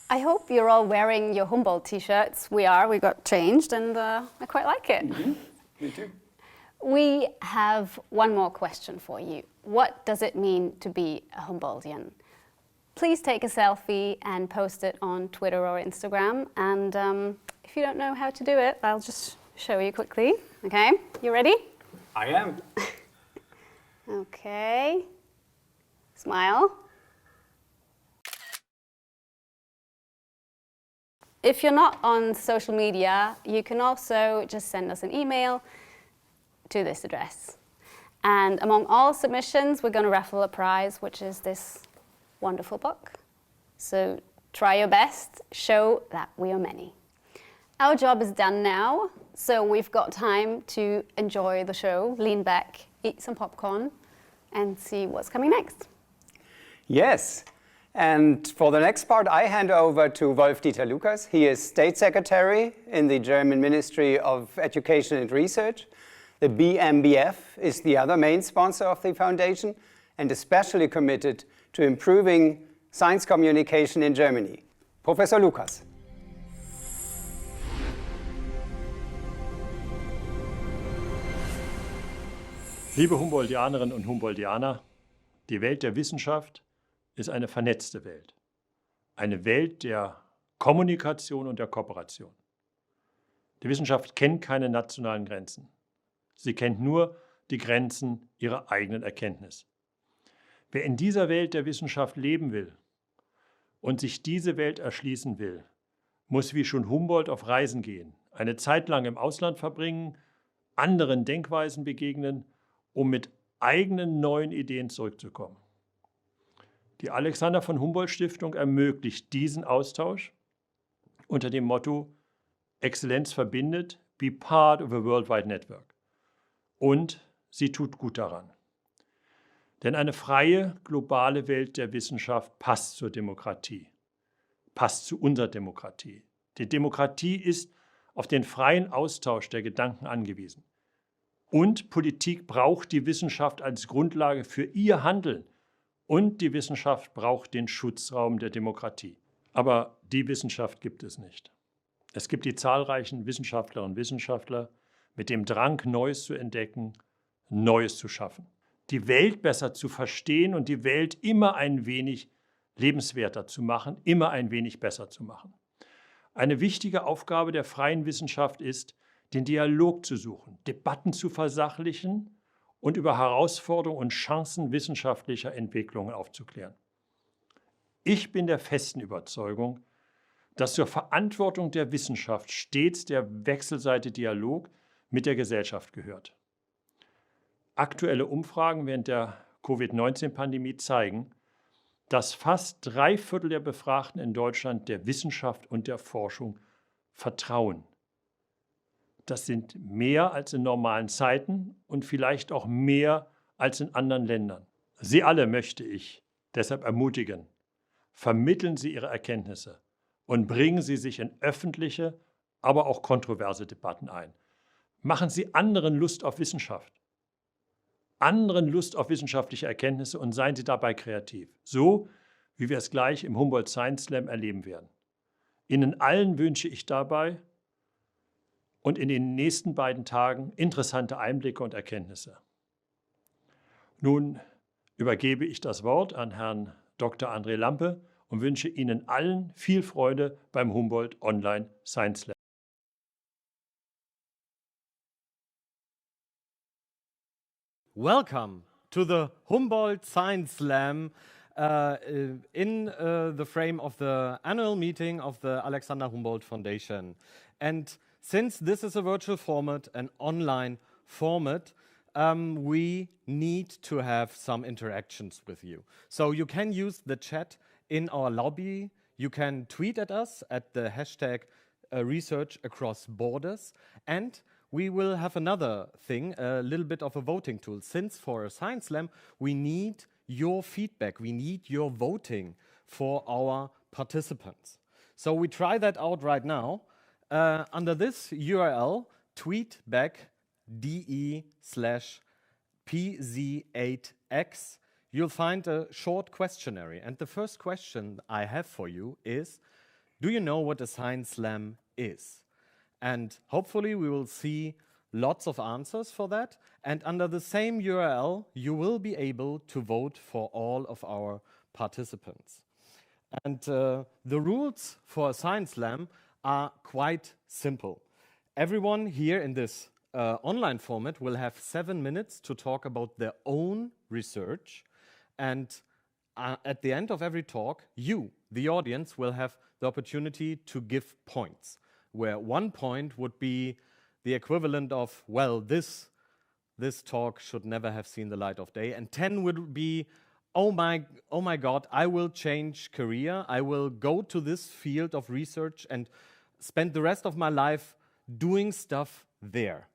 I hope you're all wearing your Humboldt t-shirts. We got changed and I quite like it. Mm-hmm. Me too. We have one more question for you. What does it mean to be a Humboldtian? Please take a selfie and post it on Twitter or Instagram. And if you don't know how to do it, I'll just show you quickly. Okay, you ready? I am. Okay. Smile. If you're not on social media, you can also just send us an email to this address. And among all submissions, we're going to raffle a prize, which is this wonderful book. So try your best, show that we are many. Our job is done now, so we've got time to enjoy the show, lean back, eat some popcorn, and see what's coming next. Yes. And for the next part, I hand over to Wolf-Dieter Lucas. He is State Secretary in the German Ministry of Education and Research. The BMBF is the other main sponsor of the foundation and especially committed to improving science communication in Germany. Professor Lucas. Liebe Humboldtianerinnen und Humboldtianer, die Welt der Wissenschaft ist eine vernetzte Welt. Eine Welt der Kommunikation und der Kooperation. Die Wissenschaft kennt keine nationalen Grenzen. Sie kennt nur die Grenzen ihrer eigenen Erkenntnis. Wer in dieser Welt der Wissenschaft leben will und sich diese Welt erschließen will, muss wie schon Humboldt auf Reisen gehen, eine Zeit lang im Ausland verbringen, anderen Denkweisen begegnen, um mit eigenen neuen Ideen zurückzukommen. Die Alexander von Humboldt-Stiftung ermöglicht diesen Austausch unter dem Motto Exzellenz verbindet, be part of a worldwide network. Und sie tut gut daran. Denn eine freie, globale Welt der Wissenschaft passt zur Demokratie, passt zu unserer Demokratie. Die Demokratie ist auf den freien Austausch der Gedanken angewiesen. Und Politik braucht die Wissenschaft als Grundlage für ihr Handeln. Und die Wissenschaft braucht den Schutzraum der Demokratie. Aber die Wissenschaft gibt es nicht. Es gibt die zahlreichen Wissenschaftlerinnen und Wissenschaftler mit dem Drang, Neues zu entdecken, Neues zu schaffen. Die Welt besser zu verstehen und die Welt immer ein wenig lebenswerter zu machen, immer ein wenig besser zu machen. Eine wichtige Aufgabe der freien Wissenschaft ist, den Dialog zu suchen, Debatten zu versachlichen und über Herausforderungen und Chancen wissenschaftlicher Entwicklungen aufzuklären. Ich bin der festen Überzeugung, dass zur Verantwortung der Wissenschaft stets der wechselseitige Dialog mit der Gesellschaft gehört. Aktuelle Umfragen während der Covid-19-Pandemie zeigen, dass fast 3/4 der Befragten in Deutschland der Wissenschaft und der Forschung vertrauen. Das sind mehr als in normalen Zeiten und vielleicht auch mehr als in anderen Ländern. Sie alle möchte ich deshalb ermutigen. Vermitteln Sie Ihre Erkenntnisse und bringen Sie sich in öffentliche, aber auch kontroverse Debatten ein. Machen Sie anderen Lust auf Wissenschaft. Anderen Lust auf wissenschaftliche Erkenntnisse und seien Sie dabei kreativ. So, wie wir es gleich im Humboldt Science Slam erleben werden. Ihnen allen wünsche ich dabei und in den nächsten beiden Tagen interessante Einblicke und Erkenntnisse. Nun übergebe ich das Wort an Herrn Dr. André Lampe und wünsche Ihnen allen viel Freude beim Humboldt Online Science Lab. Welcome to the Humboldt Science Slam in the frame of the annual meeting of the Alexander Humboldt Foundation. And since this is a virtual format, an online format, we need to have some interactions with you. So you can use the chat in our lobby. You can tweet at us at the hashtag research across borders. And we will have another thing, a little bit of a voting tool. Since for a Science Slam, we need your feedback. We need your voting for our participants. So we try that out right now. Under this URL, tweet back DE/PZ8X, you'll find a short questionnaire. And the first question I have for you is, do you know what a science slam is? And hopefully we will see lots of answers for that. And under the same URL, you will be able to vote for all of our participants. And the rules for a science slam are quite simple. Everyone here in this online format will have 7 minutes to talk about their own research. And at the end of every talk, you, the audience, will have the opportunity to give points, where 1 point would be the equivalent of, well, this talk should never have seen the light of day, and 10 would be, oh my God, I will change career, I will go to this field of research and spend the rest of my life doing stuff there.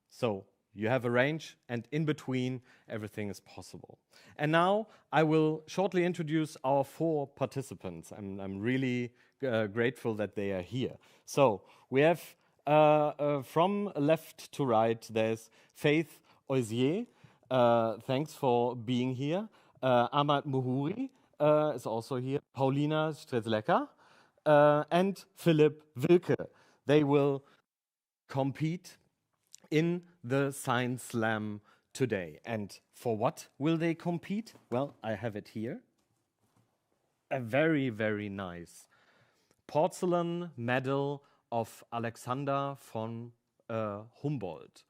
So you have a range, and in between, everything is possible. And now I will shortly introduce our 4 participants. I'm really grateful that they are here. So we have from left to right, there's Faith Oisier. Thanks for being here. Ahmad Muhuri is also here. Paulina Strzelecka and Philipp Wilke. They will compete in the Science Slam today. And for what will they compete? Well, I have it here. A very, very nice porcelain medal of Alexander von Humboldt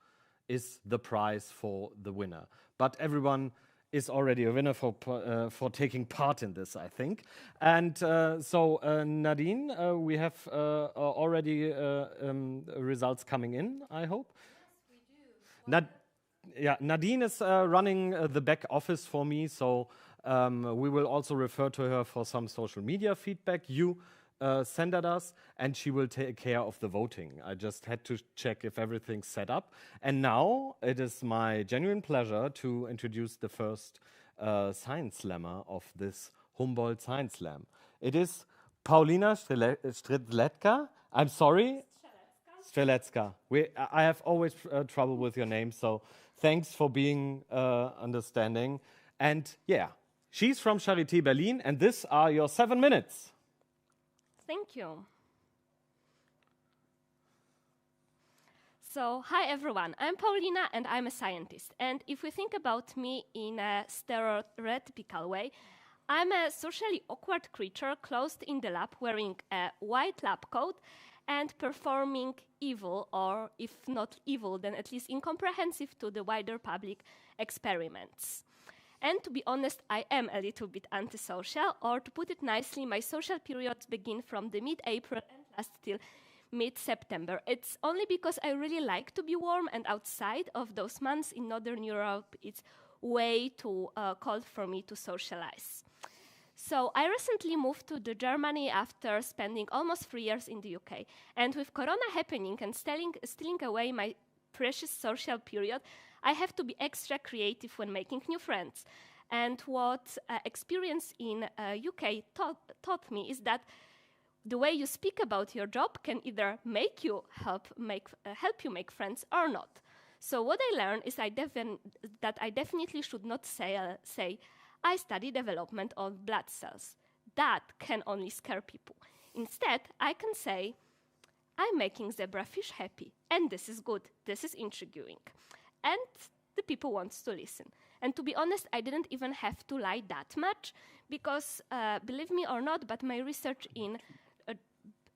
is the prize for the winner. But everyone is already a winner for taking part in this, I think. And so Nadine, we have already results coming in, I hope. Yes, we do. Nadine is running the back office for me, so we will also refer to her for some social media feedback you send at us, and she will take care of the voting. I just had to check if everything's set up. And now it is my genuine pleasure to introduce the first science slammer of this Humboldt Science Slam. It is Paulina Strzelecka. I'm sorry. Strzelecka. I have always trouble with your name, so thanks for being understanding. And yeah, she's from Charité Berlin, and these are your 7 minutes. Thank you. So, hi everyone, I'm Paulina and I'm a scientist. And if we think about me in a stereotypical way, I'm a socially awkward creature closed in the lab wearing a white lab coat and performing evil, or if not evil, then at least incomprehensive to the wider public experiments. And to be honest, I am a little bit antisocial, or to put it nicely, my social periods begin from the mid-April and last till mid-September. It's only because I really like to be warm, and outside of those months in Northern Europe, it's way too cold for me to socialize. So I recently moved to Germany after spending almost 3 years in the UK. And with Corona happening and stealing away my precious social period, I have to be extra creative when making new friends. And what experience in UK taught me is that the way you speak about your job can either make you help you make friends or not. So what I learned is that I definitely should not say I study development of blood cells. That can only scare people. Instead, I can say I'm making zebrafish happy, and this is good, this is intriguing. And the people want to listen. And to be honest, I didn't even have to lie that much because, believe me or not, but my research in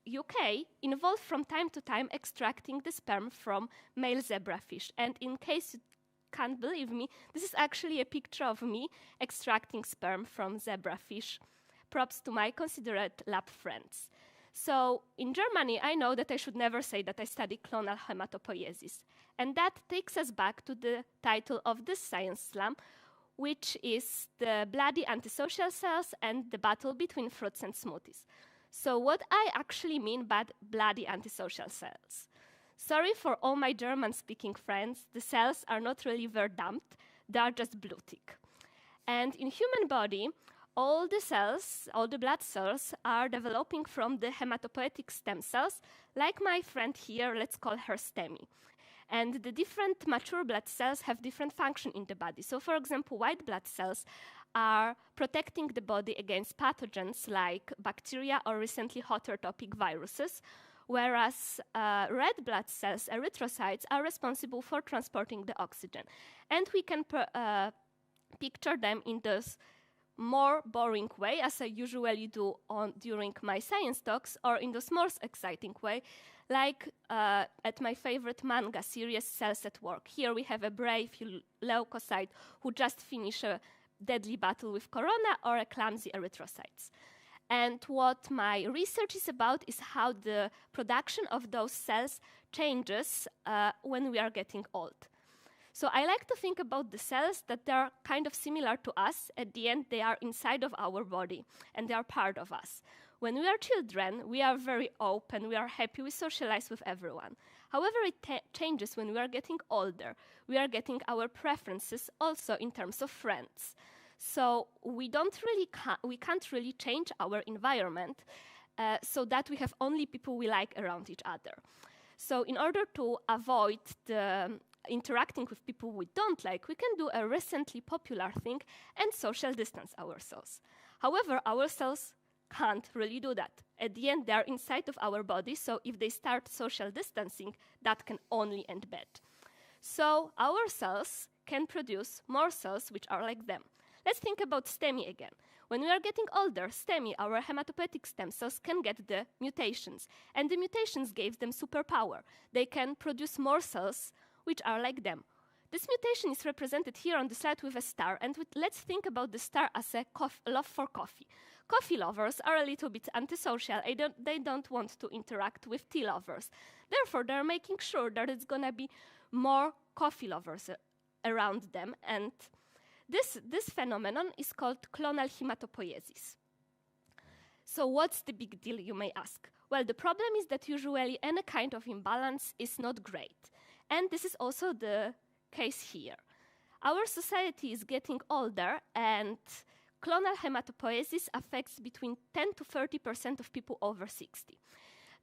UK involved from time to time extracting the sperm from male zebrafish. And in case you can't believe me, this is actually a picture of me extracting sperm from zebrafish. Props to my considerate lab friends. So in Germany, I know that I should never say that I study clonal hematopoiesis. And that takes us back to the title of this science slam, which is the bloody antisocial cells and the battle between fruits and smoothies. So what I actually mean by bloody antisocial cells. Sorry for all my German-speaking friends, the cells are not really verdamped, they are just blutig. And in human body, all the blood cells are developing from the hematopoietic stem cells, like my friend here, let's call her STEMI. And the different mature blood cells have different function in the body. So for example, white blood cells are protecting the body against pathogens like bacteria or recently hotter topic viruses, whereas red blood cells, erythrocytes, are responsible for transporting the oxygen. And we can picture them in this more boring way, as I usually do during my science talks, or in this more exciting way, like at my favorite manga series, Cells at Work. Here we have a brave leukocyte who just finished a deadly battle with corona, or a clumsy erythrocytes. And what my research is about is how the production of those cells changes when we are getting old. So I like to think about the cells that they're kind of similar to us. At the end, they are inside of our body, and they are part of us. When we are children, we are very open, we are happy, we socialize with everyone. However, it changes when we are getting older. We are getting our preferences also in terms of friends. So we can't really change our environment so that we have only people we like around each other. So in order to avoid interacting with people we don't like, we can do a recently popular thing and social distance ourselves. However, our cells can't really do that. At the end, they are inside of our body, so if they start social distancing, that can only end bad. So our cells can produce more cells which are like them. Let's think about STEMI again. When we are getting older, STEMI, our hematopoietic stem cells, can get the mutations, and the mutations gave them superpower. They can produce more cells which are like them. This mutation is represented here on the slide with a star, and let's think about the star as a love for coffee. Coffee lovers are a little bit antisocial. They don't want to interact with tea lovers. Therefore, they're making sure that it's going to be more coffee lovers around them, and this phenomenon is called clonal hematopoiesis. So what's the big deal, you may ask? Well, the problem is that usually any kind of imbalance is not great. And this is also the case here. Our society is getting older, and clonal hematopoiesis affects between 10 to 30% of people over 60.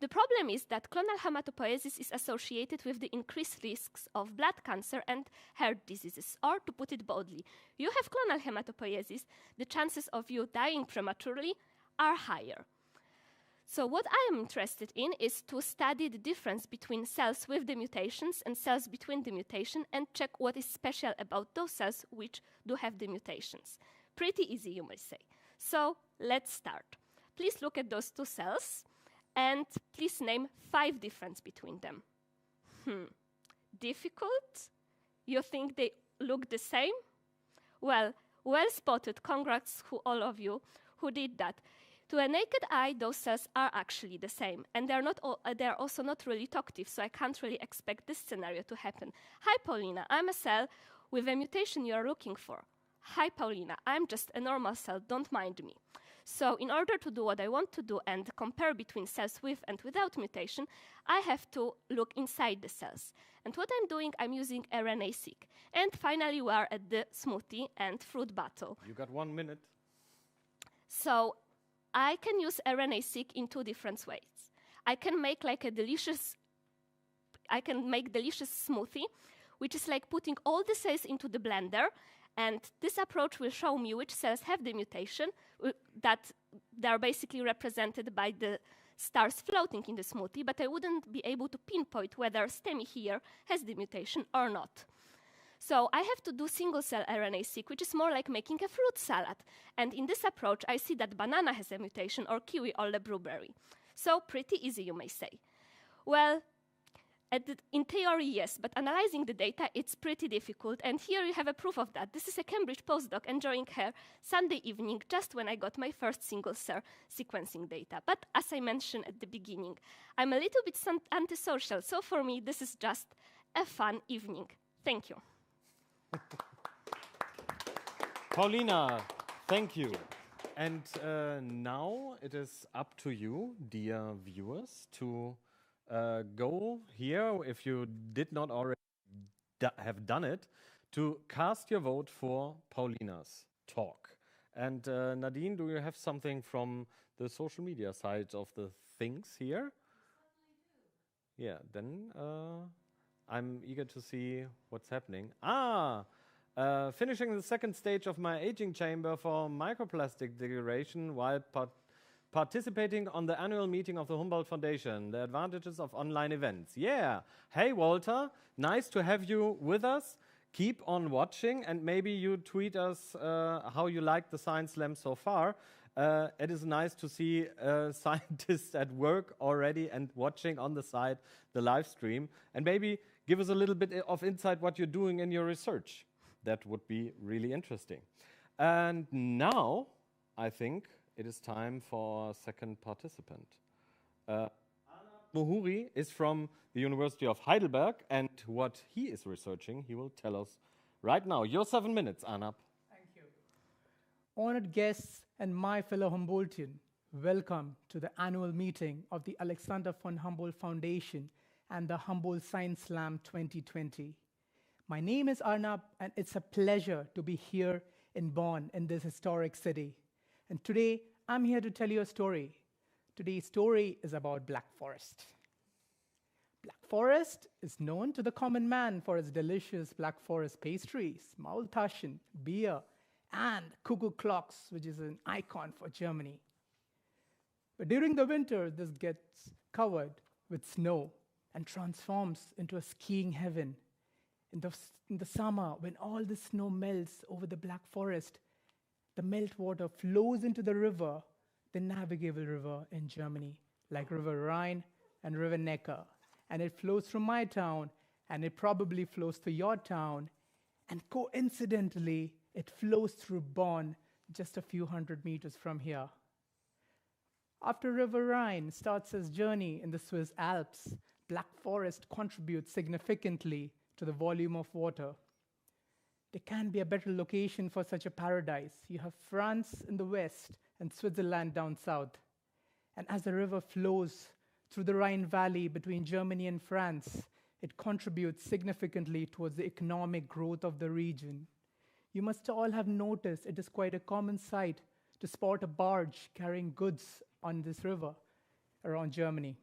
The problem is that clonal hematopoiesis is associated with the increased risks of blood cancer and heart diseases. Or, to put it boldly, you have clonal hematopoiesis, the chances of you dying prematurely are higher. So what I am interested in is to study the difference between cells with the mutations and cells between the mutation, and check what is special about those cells which do have the mutations. Pretty easy, you may say. So let's start. Please look at those two cells, and please name 5 differences between them. Difficult? You think they look the same? Well spotted. Congrats to all of you who did that. To a naked eye, those cells are actually the same, and they're also not really talkative, so I can't really expect this scenario to happen. Hi, Paulina, I'm a cell with a mutation you're looking for. Hi, Paulina, I'm just a normal cell, don't mind me. So in order to do what I want to do and compare between cells with and without mutation, I have to look inside the cells. And what I'm doing, I'm using RNA-seq. And finally, we are at the smoothie and fruit battle. You got 1 minute. So I can use RNA-seq in 2 different ways. I can make delicious smoothie, which is like putting all the cells into the blender, and this approach will show me which cells have the mutation that they're basically represented by the stars floating in the smoothie, but I wouldn't be able to pinpoint whether STEMI here has the mutation or not. So I have to do single-cell RNA-seq, which is more like making a fruit salad. And in this approach, I see that banana has a mutation, or kiwi, or the blueberry. So pretty easy, you may say. Well, in theory, yes, but analyzing the data, it's pretty difficult. And here you have a proof of that. This is a Cambridge postdoc enjoying her Sunday evening, just when I got my first single-cell sequencing data. But as I mentioned at the beginning, I'm a little bit antisocial, so for me, this is just a fun evening. Thank you. Paulina, thank you. And now it is up to you, dear viewers, to go here, if you did not already have done it, to cast your vote for Paulina's talk. And Nadine, do you have something from the social media side of the things here? Yeah, then I'm eager to see what's happening. Finishing the second stage of my aging chamber for microplastic degradation while participating on the annual meeting of the Humboldt Foundation, the advantages of online events. Yeah. Hey, Walter, nice to have you with us. Keep on watching, and maybe you tweet us how you like the Science Slam so far. It is nice to see scientists at work already and watching on the side the live stream, and maybe give us a little bit of insight what you're doing in your research. That would be really interesting. And now, I think it is time for our second participant. Mohuri is from the University of Heidelberg, and what he is researching, he will tell us right now. Your 7 minutes, Anap. Thank you. Honored guests and my fellow Humboldtian, welcome to the annual meeting of the Alexander von Humboldt Foundation and the Humboldt Science Slam 2020. My name is Arnab, and it's a pleasure to be here in Bonn, in this historic city. And today, I'm here to tell you a story. Today's story is about Black Forest. Black Forest is known to the common man for its delicious Black Forest pastries, Maultaschen, beer, and cuckoo clocks, which is an icon for Germany. But during the winter, this gets covered with snow and transforms into a skiing heaven. In the summer, when all the snow melts over the Black Forest, the meltwater flows into the river, the navigable river in Germany, like River Rhine and River Neckar. And it flows through my town, and it probably flows through your town. And coincidentally, it flows through Bonn, just a few hundred meters from here. After River Rhine starts its journey in the Swiss Alps, Black Forest contributes significantly to the volume of water. There can be a better location for such a paradise. You have France in the west and Switzerland down south. And as the river flows through the Rhine Valley between Germany and France, it contributes significantly towards the economic growth of the region. You must all have noticed it is quite a common sight to spot a barge carrying goods on this river around Germany.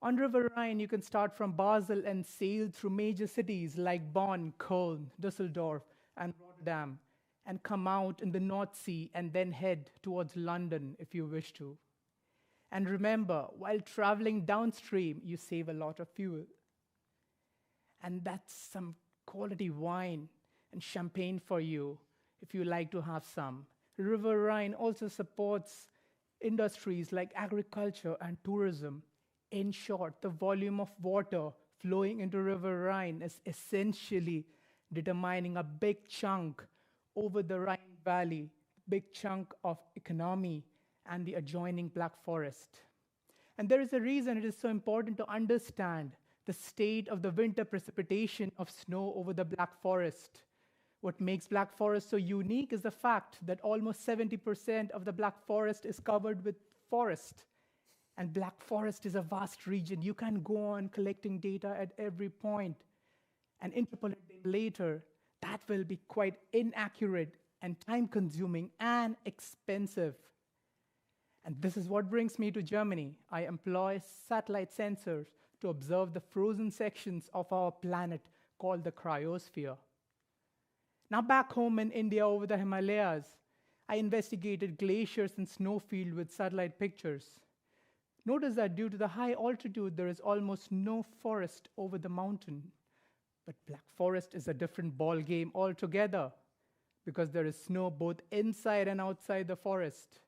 On River Rhine, you can start from Basel and sail through major cities like Bonn, Köln, Düsseldorf, and Rotterdam, and come out in the North Sea and then head towards London if you wish to. And remember, while traveling downstream, you save a lot of fuel. And that's some quality wine and champagne for you if you like to have some. River Rhine also supports industries like agriculture and tourism. In short, the volume of water flowing into River Rhine is essentially determining a big chunk over the Rhine Valley, big chunk of economy and the adjoining Black Forest. And there is a reason it is so important to understand the state of the winter precipitation of snow over the Black Forest. What makes Black Forest so unique is the fact that almost 70% of the Black Forest is covered with forest. And Black Forest is a vast region. You can go on collecting data at every point and interpolate it later. That will be quite inaccurate and time-consuming and expensive. And this is what brings me to Germany. I employ satellite sensors to observe the frozen sections of our planet called the cryosphere. Now back home in India over the Himalayas, I investigated glaciers and snowfield with satellite pictures. Notice that due to the high altitude, there is almost no forest over the mountain. But Black Forest is a different ball game altogether because there is snow both inside and outside the forest.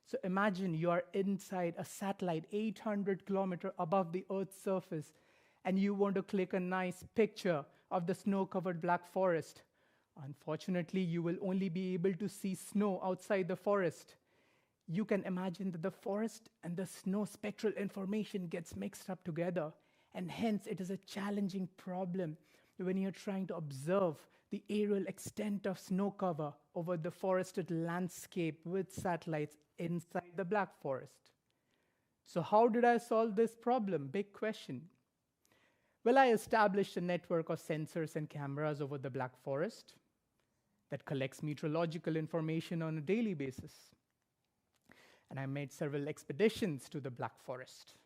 So imagine you are inside a satellite 800 kilometers above the Earth's surface, and you want to click a nice picture of the snow-covered Black Forest. Unfortunately, you will only be able to see snow outside the forest. You can imagine that the forest and the snow spectral information gets mixed up together, and hence it is a challenging problem when you're trying to observe the aerial extent of snow cover over the forested landscape with satellites inside the Black Forest. So how did I solve this problem? Big question. Well, I established a network of sensors and cameras over the Black Forest that collects meteorological information on a daily basis. And I made several expeditions to the Black Forest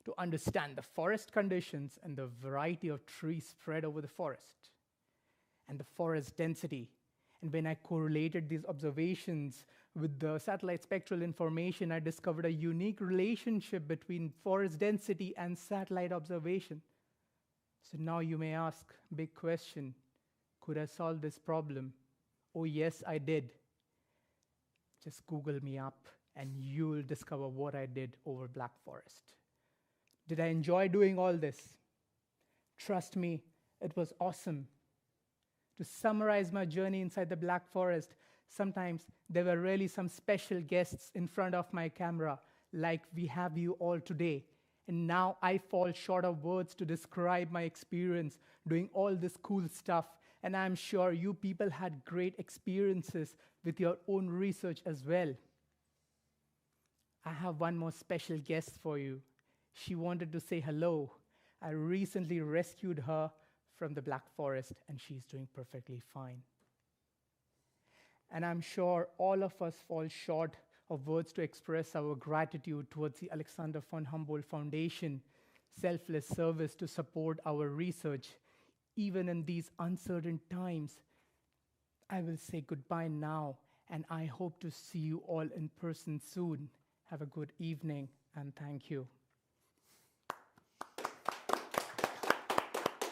to understand the forest conditions and the variety of trees spread over the forest and the forest density. And when I correlated these observations with the satellite spectral information, I discovered a unique relationship between forest density and satellite observation. So now you may ask, big question, could I solve this problem? Oh yes, I did. Just Google me up and you'll discover what I did over Black Forest. Did I enjoy doing all this? Trust me, it was awesome. To summarize my journey inside the Black Forest, sometimes there were really some special guests in front of my camera, like we have you all today. And now I fall short of words to describe my experience doing all this cool stuff. And I'm sure you people had great experiences with your own research as well. I have one more special guest for you. She wanted to say hello. I recently rescued her from the Black Forest, and she's doing perfectly fine. And I'm sure all of us fall short of words to express our gratitude towards the Alexander von Humboldt Foundation, selfless service to support our research. Even in these uncertain times, I will say goodbye now, and I hope to see you all in person soon. Have a good evening, and thank you.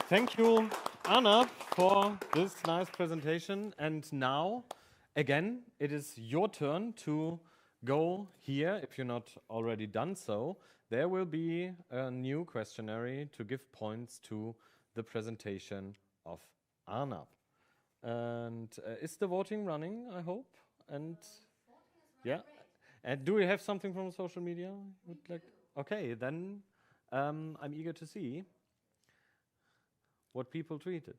Thank you, Anna, for this nice presentation. And now, again, it is your turn to go here, if you're not already done so. There will be a new questionnaire to give points to the presentation of Arnab. And is the voting running, I hope? And yeah. And do we have something from social media? Okay, then I'm eager to see what people tweeted.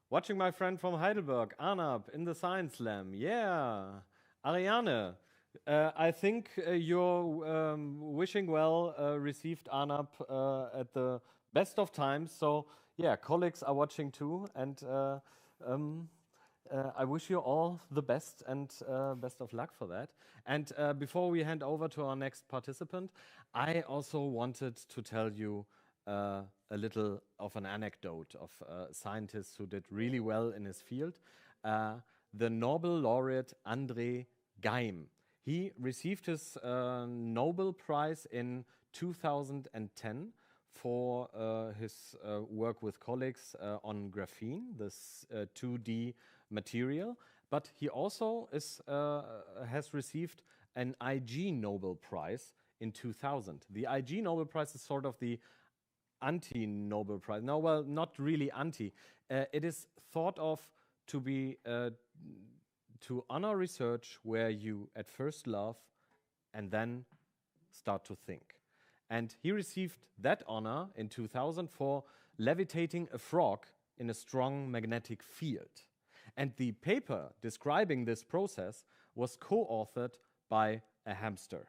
Watching my friend from Heidelberg, Arnab, in the Science Slam. Yeah. Ariane, I think your wishing well received Arnab at the best of times. So yeah, colleagues are watching too. And I wish you all the best and best of luck for that. And before we hand over to our next participant, I also wanted to tell you a little of an anecdote of a scientist who did really well in his field, the Nobel laureate André Geim. He received his Nobel Prize in 2010 for his work with colleagues on graphene, this 2D material, but he also has received an IG Nobel Prize in 2000. The IG Nobel Prize is sort of the anti-Nobel Prize. No, well, not really anti. It is thought of to be to honor research where you at first love and then start to think. And he received that honor in 2000 for levitating a frog in a strong magnetic field. And the paper describing this process was co-authored by a hamster.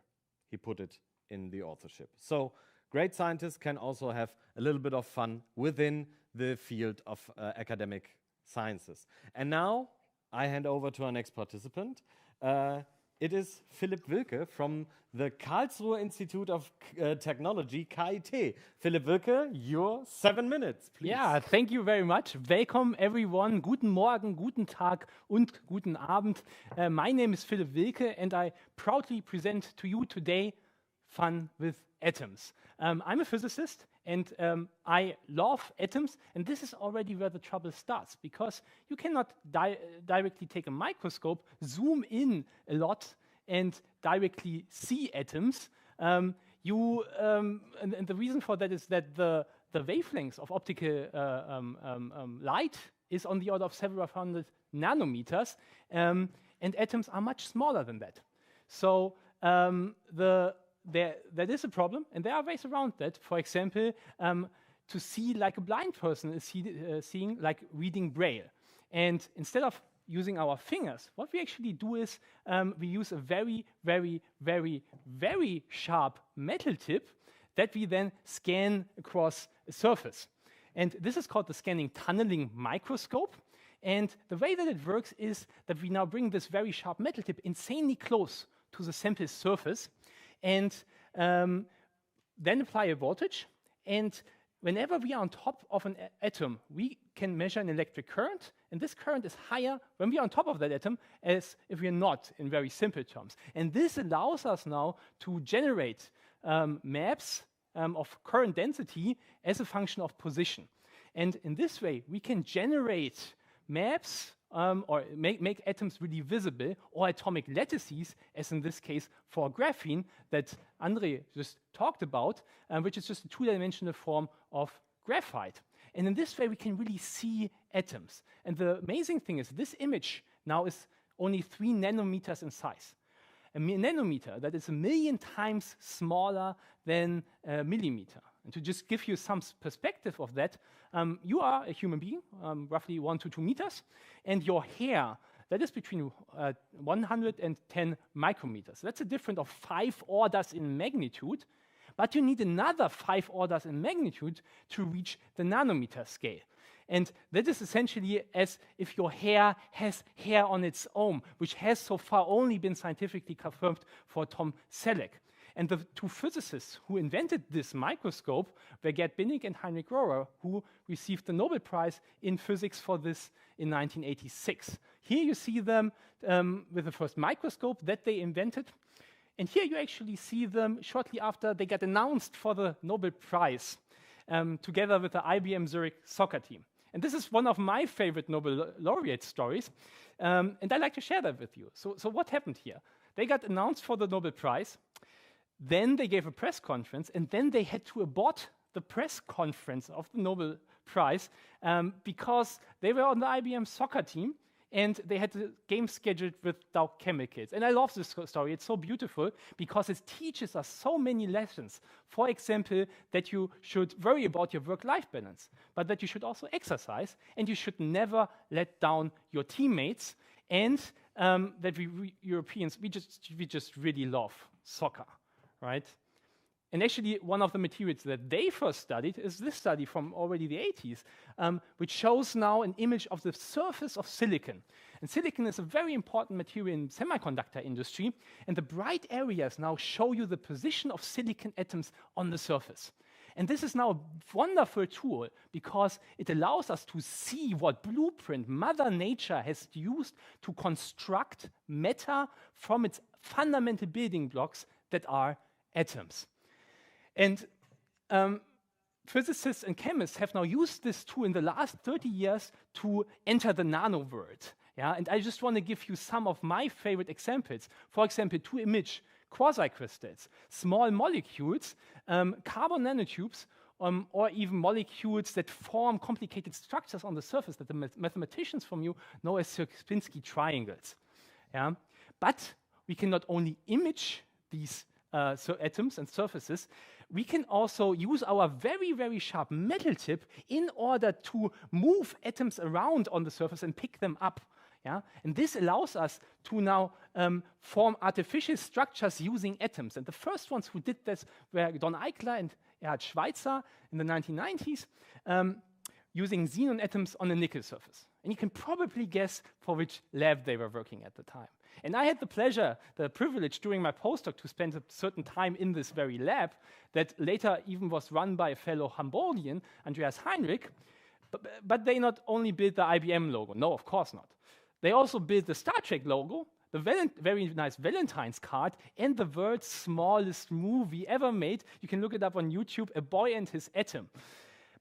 He put it in the authorship. So great scientists can also have a little bit of fun within the field of academic sciences. And now I hand over to our next participant. It is Philipp Wilke from the Karlsruhe Institute of Technology, KIT. Philipp Wilke, your 7 minutes, please. Yeah, thank you very much. Welcome everyone. Guten Morgen, guten Tag und guten Abend. My name is Philipp Wilke and I proudly present to you today Fun with Atoms. I'm a physicist and I love atoms, and this is already where the trouble starts, because you cannot directly take a microscope, zoom in a lot and directly see atoms. And the reason for that is that the wavelengths of optical light is on the order of several hundred nanometers, and atoms are much smaller than that. So that is a problem, and there are ways around that. For example, to see like a blind person is seeing, like reading Braille. And instead of using our fingers, what we actually do is we use a very, very, very, very sharp metal tip that we then scan across a surface. And this is called the scanning tunneling microscope. And the way that it works is that we now bring this very sharp metal tip insanely close to the sample surface. And then apply a voltage, and whenever we are on top of an atom, we can measure an electric current, and this current is higher when we are on top of that atom as if we are not, in very simple terms. And this allows us now to generate maps of current density as a function of position. And in this way, we can generate maps or make atoms really visible, or atomic lattices, as in this case for graphene that Andre just talked about, which is just a two-dimensional form of graphite. And in this way, we can really see atoms. And the amazing thing is this image now is only 3 nanometers in size. A nanometer, that is 1 million times smaller than a millimeter. And to just give you some perspective of that, you are a human being, roughly 1 to 2 meters, and your hair, that is between 110 micrometers. That's a difference of 5 orders in magnitude, but you need another 5 orders in magnitude to reach the nanometer scale. And that is essentially as if your hair has hair on its own, which has so far only been scientifically confirmed for Tom Selleck. And the 2 physicists who invented this microscope were Gerd Binnig and Heinrich Rohrer, who received the Nobel Prize in Physics for this in 1986. Here you see them with the first microscope that they invented. And here you actually see them shortly after they got announced for the Nobel Prize, together with the IBM Zurich soccer team. And this is one of my favorite Nobel laureate stories, and I'd like to share that with you. So what happened here? They got announced for the Nobel Prize, then they gave a press conference, and then they had to abort the press conference of the Nobel Prize because they were on the IBM soccer team, and they had the game scheduled without chemicals. And I love this story. It's so beautiful because it teaches us so many lessons. For example, that you should worry about your work-life balance, but that you should also exercise, and you should never let down your teammates, and that we Europeans, we just really love soccer, right? And actually, one of the materials that they first studied is this study from already the 80s, which shows now an image of the surface of silicon. And silicon is a very important material in the semiconductor industry, and the bright areas now show you the position of silicon atoms on the surface. And this is now a wonderful tool because it allows us to see what blueprint Mother Nature has used to construct matter from its fundamental building blocks that are atoms. And physicists and chemists have now used this tool in the last 30 years to enter the nano world. Yeah? And I just want to give you some of my favorite examples. For example, to image quasicrystals, small molecules, carbon nanotubes, or even molecules that form complicated structures on the surface that the mathematicians from you know as Sierpinski triangles. Yeah? But we can not only image these atoms and surfaces, we can also use our very, very sharp metal tip in order to move atoms around on the surface and pick them up. Yeah? And this allows us to now form artificial structures using atoms. And the first ones who did this were Don Eichler and Erhard Schweitzer in the 1990s, using xenon atoms on a nickel surface. And you can probably guess for which lab they were working at the time. And I had the privilege during my postdoc to spend a certain time in this very lab that later even was run by a fellow Humboldtian, Andreas Heinrich. But they not only built the IBM logo, no, of course not. They also built the Star Trek logo, the very nice Valentine's card, and the world's smallest movie ever made. You can look it up on YouTube, A Boy and His Atom.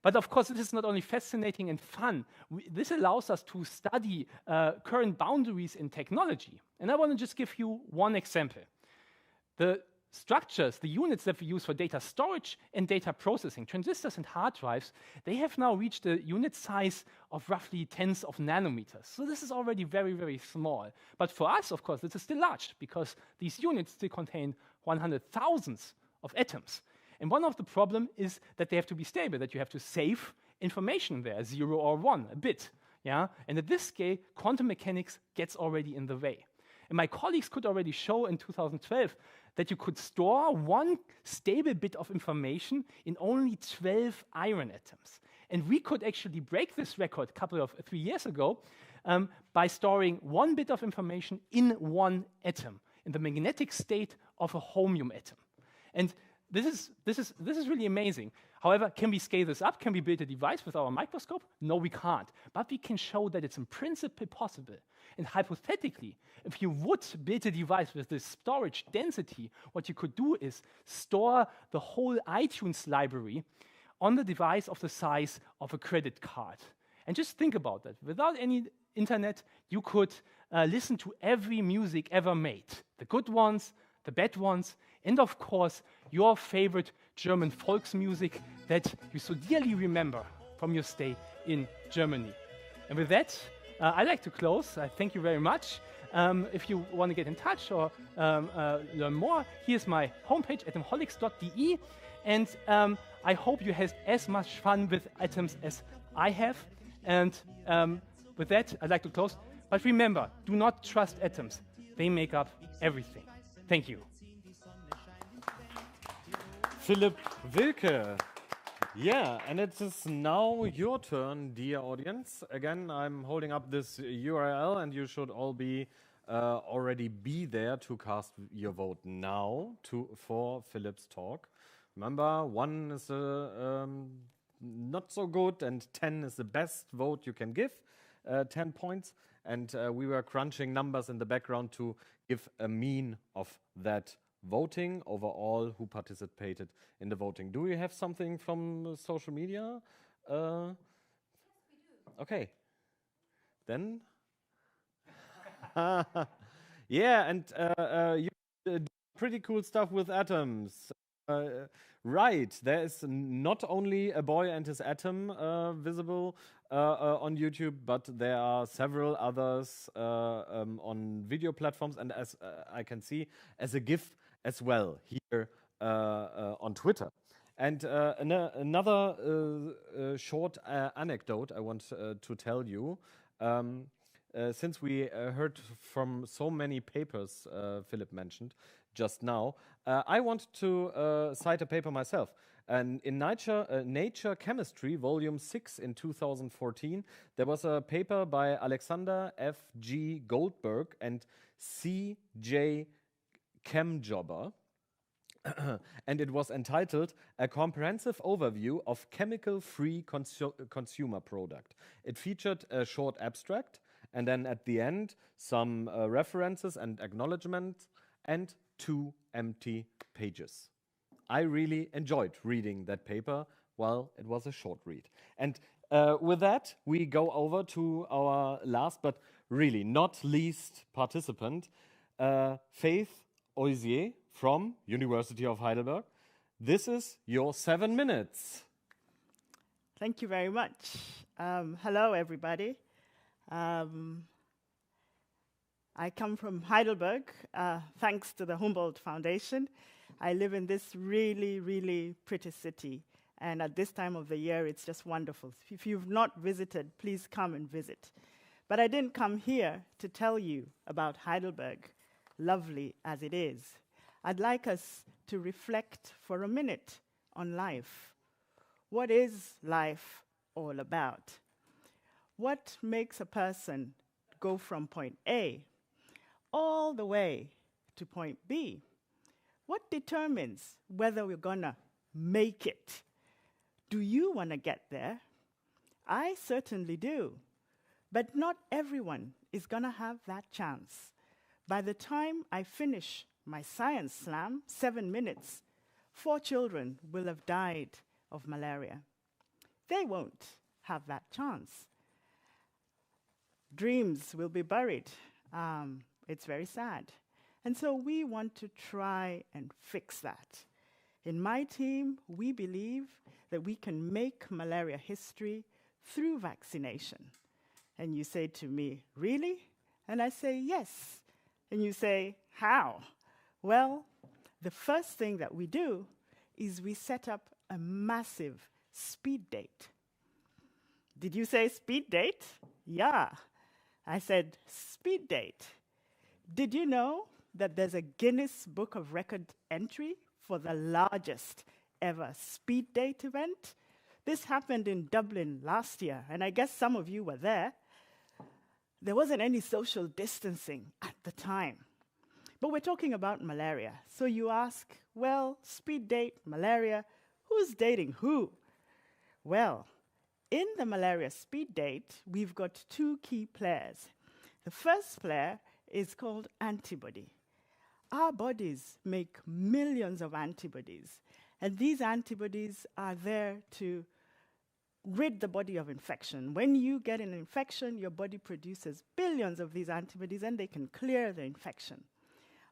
But of course, it is not only fascinating and fun. This allows us to study current boundaries in technology. And I want to just give you one example. The structures, the units that we use for data storage and data processing, transistors and hard drives, they have now reached a unit size of roughly tens of nanometers. So this is already very, very small. But for us, of course, this is still large because these units still contain 100,000s of atoms. And one of the problems is that they have to be stable, that you have to save information there, 0 or 1, a bit. Yeah? And at this scale, quantum mechanics gets already in the way. And my colleagues could already show in 2012 that you could store one stable bit of information in only 12 iron atoms. And we could actually break this record a couple of 3 years ago by storing 1 bit of information in 1 atom, in the magnetic state of a holmium atom. And this is really amazing. However, can we scale this up? Can we build a device with our microscope? No, we can't. But we can show that it's in principle possible. And hypothetically, if you would build a device with this storage density, what you could do is store the whole iTunes library on the device of the size of a credit card. And just think about that. Without any internet, you could listen to every music ever made. The good ones, the bad ones, and of course, your favorite German Volksmusic that you so dearly remember from your stay in Germany. And with that, I'd like to close. I thank you very much. If you want to get in touch or learn more, here's my homepage, atomholics.de. And I hope you had as much fun with atoms as I have. And with that, I'd like to close. But remember, do not trust atoms. They make up everything. Thank you. Philipp Wilke. Yeah, and it is now your turn, dear audience. Again, I'm holding up this URL, and you should all be already be there to cast your vote now for Philipp's talk. Remember, 1 is not so good, and 10 is the best vote you can give, 10 points. And we were crunching numbers in the background to give a mean of that voting overall who participated in the voting. Do we have something from social media? Yes, we do. Okay. Then? Yeah, and you did pretty cool stuff with atoms. Right, there is not only a boy and his atom visible on YouTube, but there are several others on video platforms, and as I can see, as a GIF as well here on Twitter. And another short anecdote I want to tell you. Since we heard from so many papers Philipp mentioned just now, I want to cite a paper myself. And in Nature Chemistry, Volume 6 in 2014, there was a paper by Alexander F.G. Goldberg and C.J. Chemjobber, and it was entitled A Comprehensive Overview of Chemical-Free Consumer Product. It featured a short abstract, and then at the end, some references and acknowledgements, and 2 empty pages. I really enjoyed reading that paper. Well, it was a short read. And with that, we go over to our last, but really not least participant, Faith Oisier from University of Heidelberg. This is your 7 minutes. Thank you very much. Hello, everybody. I come from Heidelberg, thanks to the Humboldt Foundation. I live in this really, really pretty city. And at this time of the year, it's just wonderful. If you've not visited, please come and visit. But I didn't come here to tell you about Heidelberg, lovely as it is. I'd like us to reflect for a minute on life. What is life all about? What makes a person go from point A all the way to point B? What determines whether we're gonna make it? Do you want to get there? I certainly do. But not everyone is gonna have that chance. By the time I finish my science slam, 7 minutes, 4 children will have died of malaria. They won't have that chance. Dreams will be buried. It's very sad. And so we want to try and fix that. In my team, we believe that we can make malaria history through vaccination. And you say to me, really? And I say, yes. And you say, how? Well, the first thing that we do is we set up a massive speed date. Did you say speed date? Yeah. I said speed date. Did you know that there's a Guinness Book of Record entry for the largest ever speed date event? This happened in Dublin last year, and I guess some of you were there. There wasn't any social distancing at the time. But we're talking about malaria. So you ask, well, speed date, malaria, who's dating who? Well, in the malaria speed date, we've got two key players. The first player is called antibody. Our bodies make millions of antibodies, and these antibodies are there to rid the body of infection. When you get an infection, your body produces billions of these antibodies, and they can clear the infection.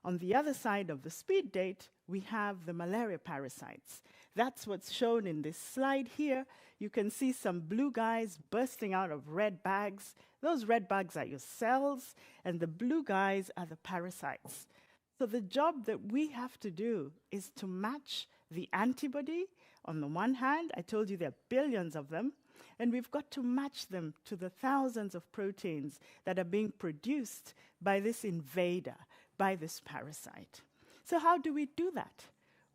On the other side of the speed date, we have the malaria parasites. That's what's shown in this slide here. You can see some blue guys bursting out of red bags. Those red bags are your cells, and the blue guys are the parasites. So the job that we have to do is to match the antibody. On the one hand, I told you there are billions of them, and we've got to match them to the thousands of proteins that are being produced by this invader, by this parasite. So how do we do that?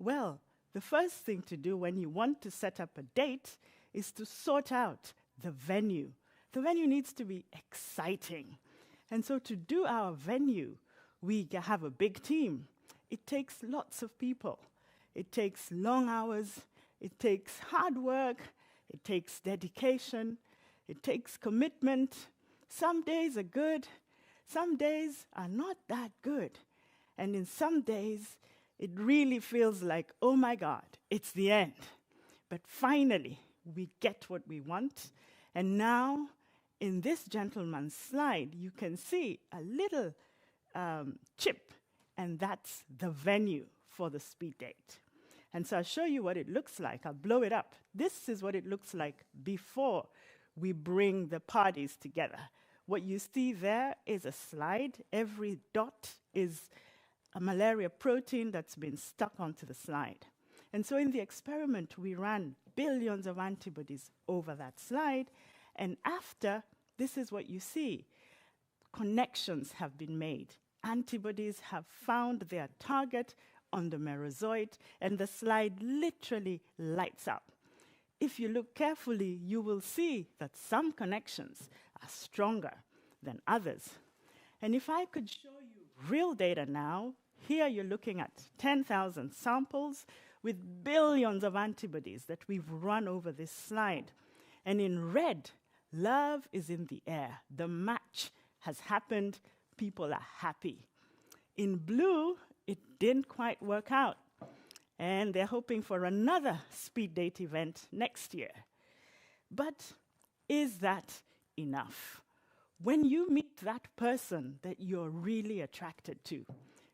Well, the first thing to do when you want to set up a date is to sort out the venue. The venue needs to be exciting. And so to do our venue, we have a big team. It takes lots of people. It takes long hours. It takes hard work. It takes dedication. It takes commitment. Some days are good. Some days are not that good. And in some days, it really feels like, oh my God, it's the end. But finally, we get what we want. And now, in this gentleman's slide, you can see a little chip, and that's the venue for the speed date. And so I'll show you what it looks like. I'll blow it up. This is what it looks like before we bring the parties together. What you see there is a slide. Every dot is a malaria protein that's been stuck onto the slide. And so in the experiment, we ran billions of antibodies over that slide. And after, this is what you see. Connections have been made. Antibodies have found their target on the merozoite, and the slide literally lights up. If you look carefully, you will see that some connections are stronger than others. And if I could show you real data now, here you're looking at 10,000 samples with billions of antibodies that we've run over this slide. And in red, love is in the air. The match has happened. People are happy. In blue, it didn't quite work out. And they're hoping for another speed date event next year. But is that enough? When you meet that person that you're really attracted to,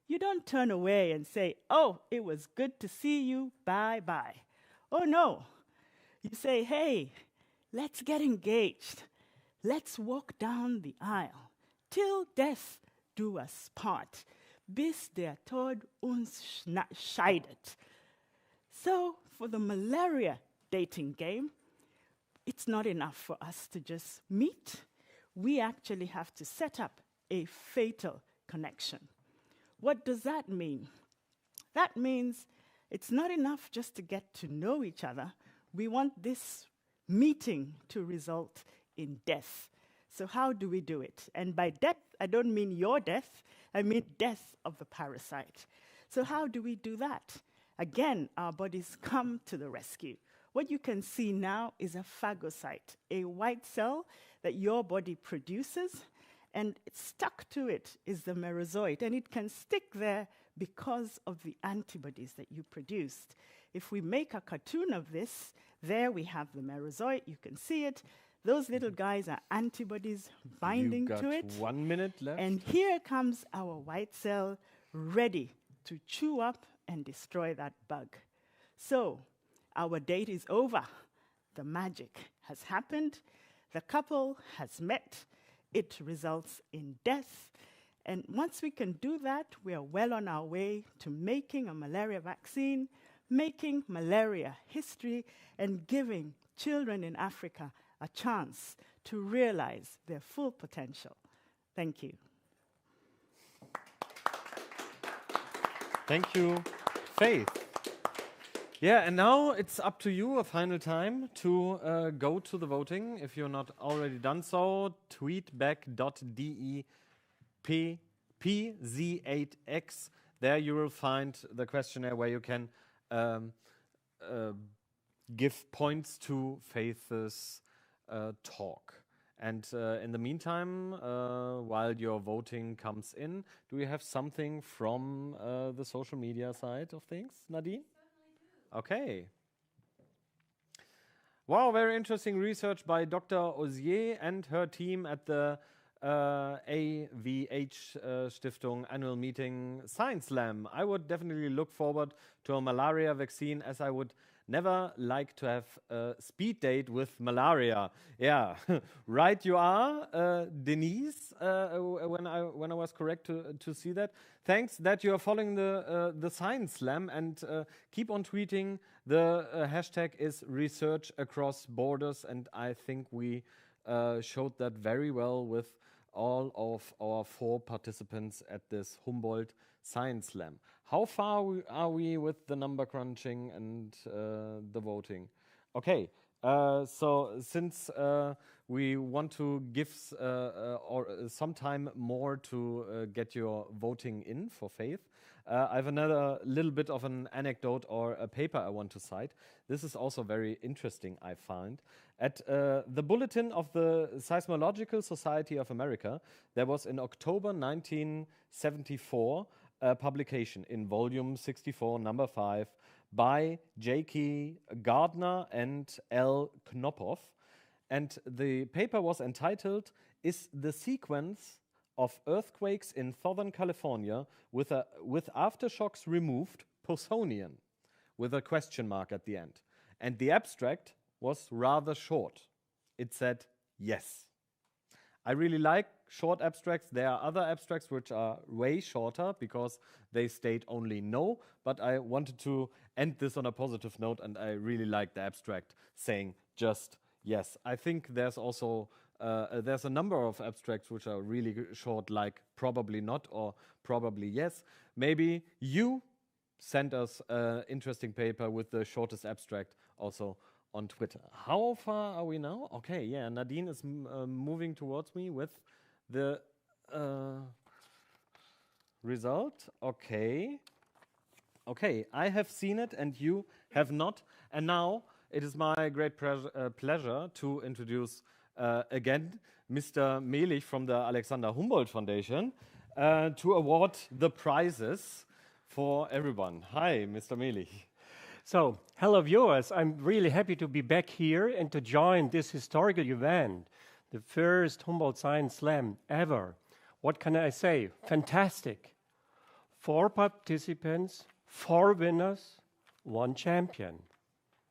you don't turn away and say, oh, it was good to see you, bye-bye. Oh, no. You say, hey, let's get engaged. Let's walk down the aisle. Till death do us part. Bis der Tod uns scheidet. So, for the malaria dating game, it's not enough for us to just meet. We actually have to set up a fatal connection. What does that mean? That means it's not enough just to get to know each other. We want this meeting to result in death. So how do we do it? And by death, I don't mean your death, I mean death of the parasite. So how do we do that? Again, our bodies come to the rescue. What you can see now is a phagocyte, a white cell that your body produces, and stuck to it is the merozoite, and it can stick there because of the antibodies that you produced. If we make a cartoon of this, there we have the merozoite, you can see it. Those little guys are antibodies binding to it. 1 minute left. And here comes our white cell ready to chew up and destroy that bug. So, our date is over. The magic has happened. The couple has met. It results in death. And once we can do that, we are well on our way to making a malaria vaccine, making malaria history, and giving children in Africa a chance to realize their full potential. Thank you. Thank you, Faith. Yeah, and now it's up to you, a final time, to go to the voting. If you're not already done so, tweetback.deppp PZ8X. There you will find the questionnaire where you can give points to Faith's talk. And in the meantime, while your voting comes in, do we have something from the social media side of things, Nadine? Okay. Wow, very interesting research by Dr. Osier and her team at the AWH Stiftung annual meeting Science Slam. I would definitely look forward to a malaria vaccine, as I would never like to have a speed date with malaria. Yeah, right you are, Denise, when I was correct to see that. Thanks that you are following the Science Slam, and keep on tweeting. The hashtag is research across borders, and I think we showed that very well with all of our 4 participants at this Humboldt Science Slam. How far are we with the number crunching and the voting? Okay, so since we want to give some time more to get your voting in for Faith, I have another little bit of an anecdote or a paper I want to cite. This is also very interesting, I find. At the Bulletin of the Seismological Society of America, there was in October 1974 a publication in volume 64, number 5, by J.K. Gardner and L. Knophoff. And the paper was entitled, "Is the Sequence of Earthquakes in Southern California with Aftershocks Removed Poissonian?" with a question mark at the end. And the abstract was rather short. It said, yes. I really like short abstracts. There are other abstracts which are way shorter because they state only no, but I wanted to end this on a positive note, and I really like the abstract saying just yes. I think there's also there's a number of abstracts which are really short, like probably not or probably yes. Maybe you send us an interesting paper with the shortest abstract also on Twitter. How far are we now? Okay, yeah, Nadine is moving towards me with the result. Okay. Okay, I have seen it and you have not. And now it is my great pleasure to introduce again Mr. Melich from the Alexander Humboldt Foundation to award the prizes for everyone. Hi, Mr. Melich. So, hello viewers, I'm really happy to be back here and to join this historical event, the first Humboldt Science Slam ever. What can I say? Fantastic. 4 participants, 4 winners, 1 champion.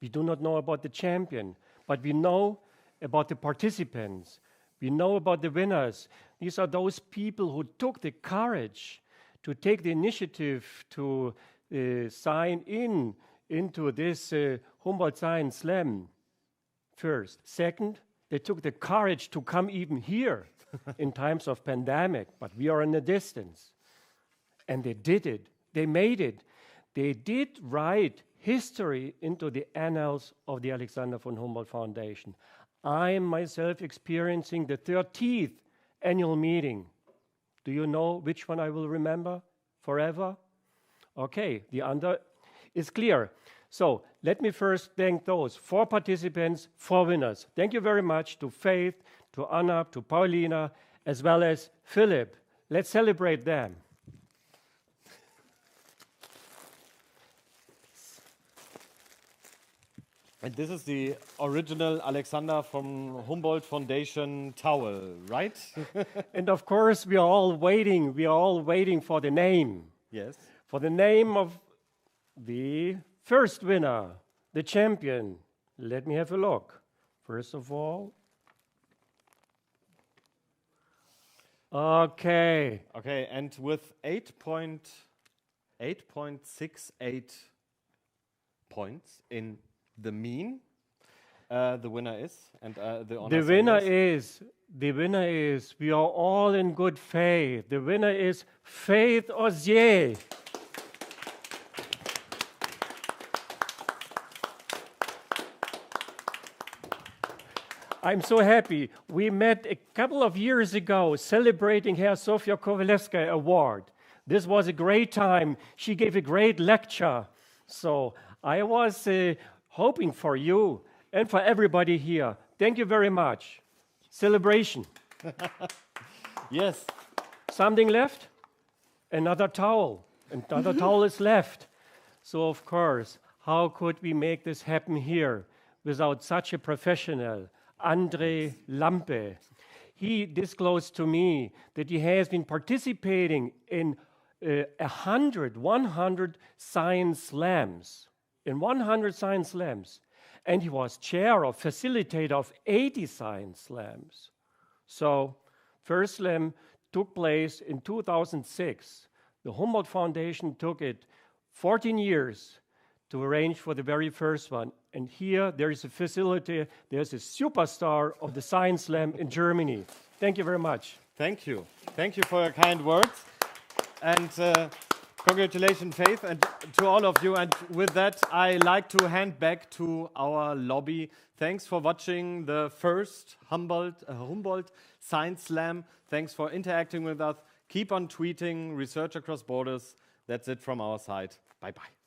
We do not know about the champion, but we know about the participants. We know about the winners. These are those people who took the courage to take the initiative to sign into this Humboldt Science Slam first. Second, they took the courage to come even here in times of pandemic, but we are in a distance. And they did it. They made it. They did write history into the annals of the Alexander von Humboldt Foundation. I am myself experiencing the 13th annual meeting. Do you know which one I will remember forever? Okay, the answer is clear. So let me first thank those 4 participants, 4 winners. Thank you very much to Faith, to Anna, to Paulina, as well as Philip. Let's celebrate them. And this is the original Alexander von Humboldt Foundation towel, right? And of course, we are all waiting for the name. Yes. For the name of the first winner, the champion. Let me have a look. First of all. Okay. Okay, and with 8.68 points in the mean, the winner is, and the winner is, we are all in good faith. The winner is Faith Osier. I'm so happy. We met a couple of years ago celebrating her Sofia Kowalewska Award. This was a great time. She gave a great lecture. So I was hoping for you and for everybody here. Thank you very much. Celebration. Yes. Something left? Another towel. Another towel is left. So of course, how could we make this happen here without such a professional, André Lampe? He disclosed to me that he has been participating in 100 science slams, and he was chair or facilitator of 80 science slams. So, first slam took place in 2006. The Humboldt Foundation took it 14 years to arrange for the very first one. And here there is a facility, there's a superstar of the Science Slam in Germany. Thank you very much. Thank you. Thank you for your kind words. And congratulations, Faith, and to all of you. And with that, I like to hand back to our lobby. Thanks for watching the first Humboldt Science Slam. Thanks for interacting with us. Keep on tweeting Research Across Borders. That's it from our side. Bye-bye.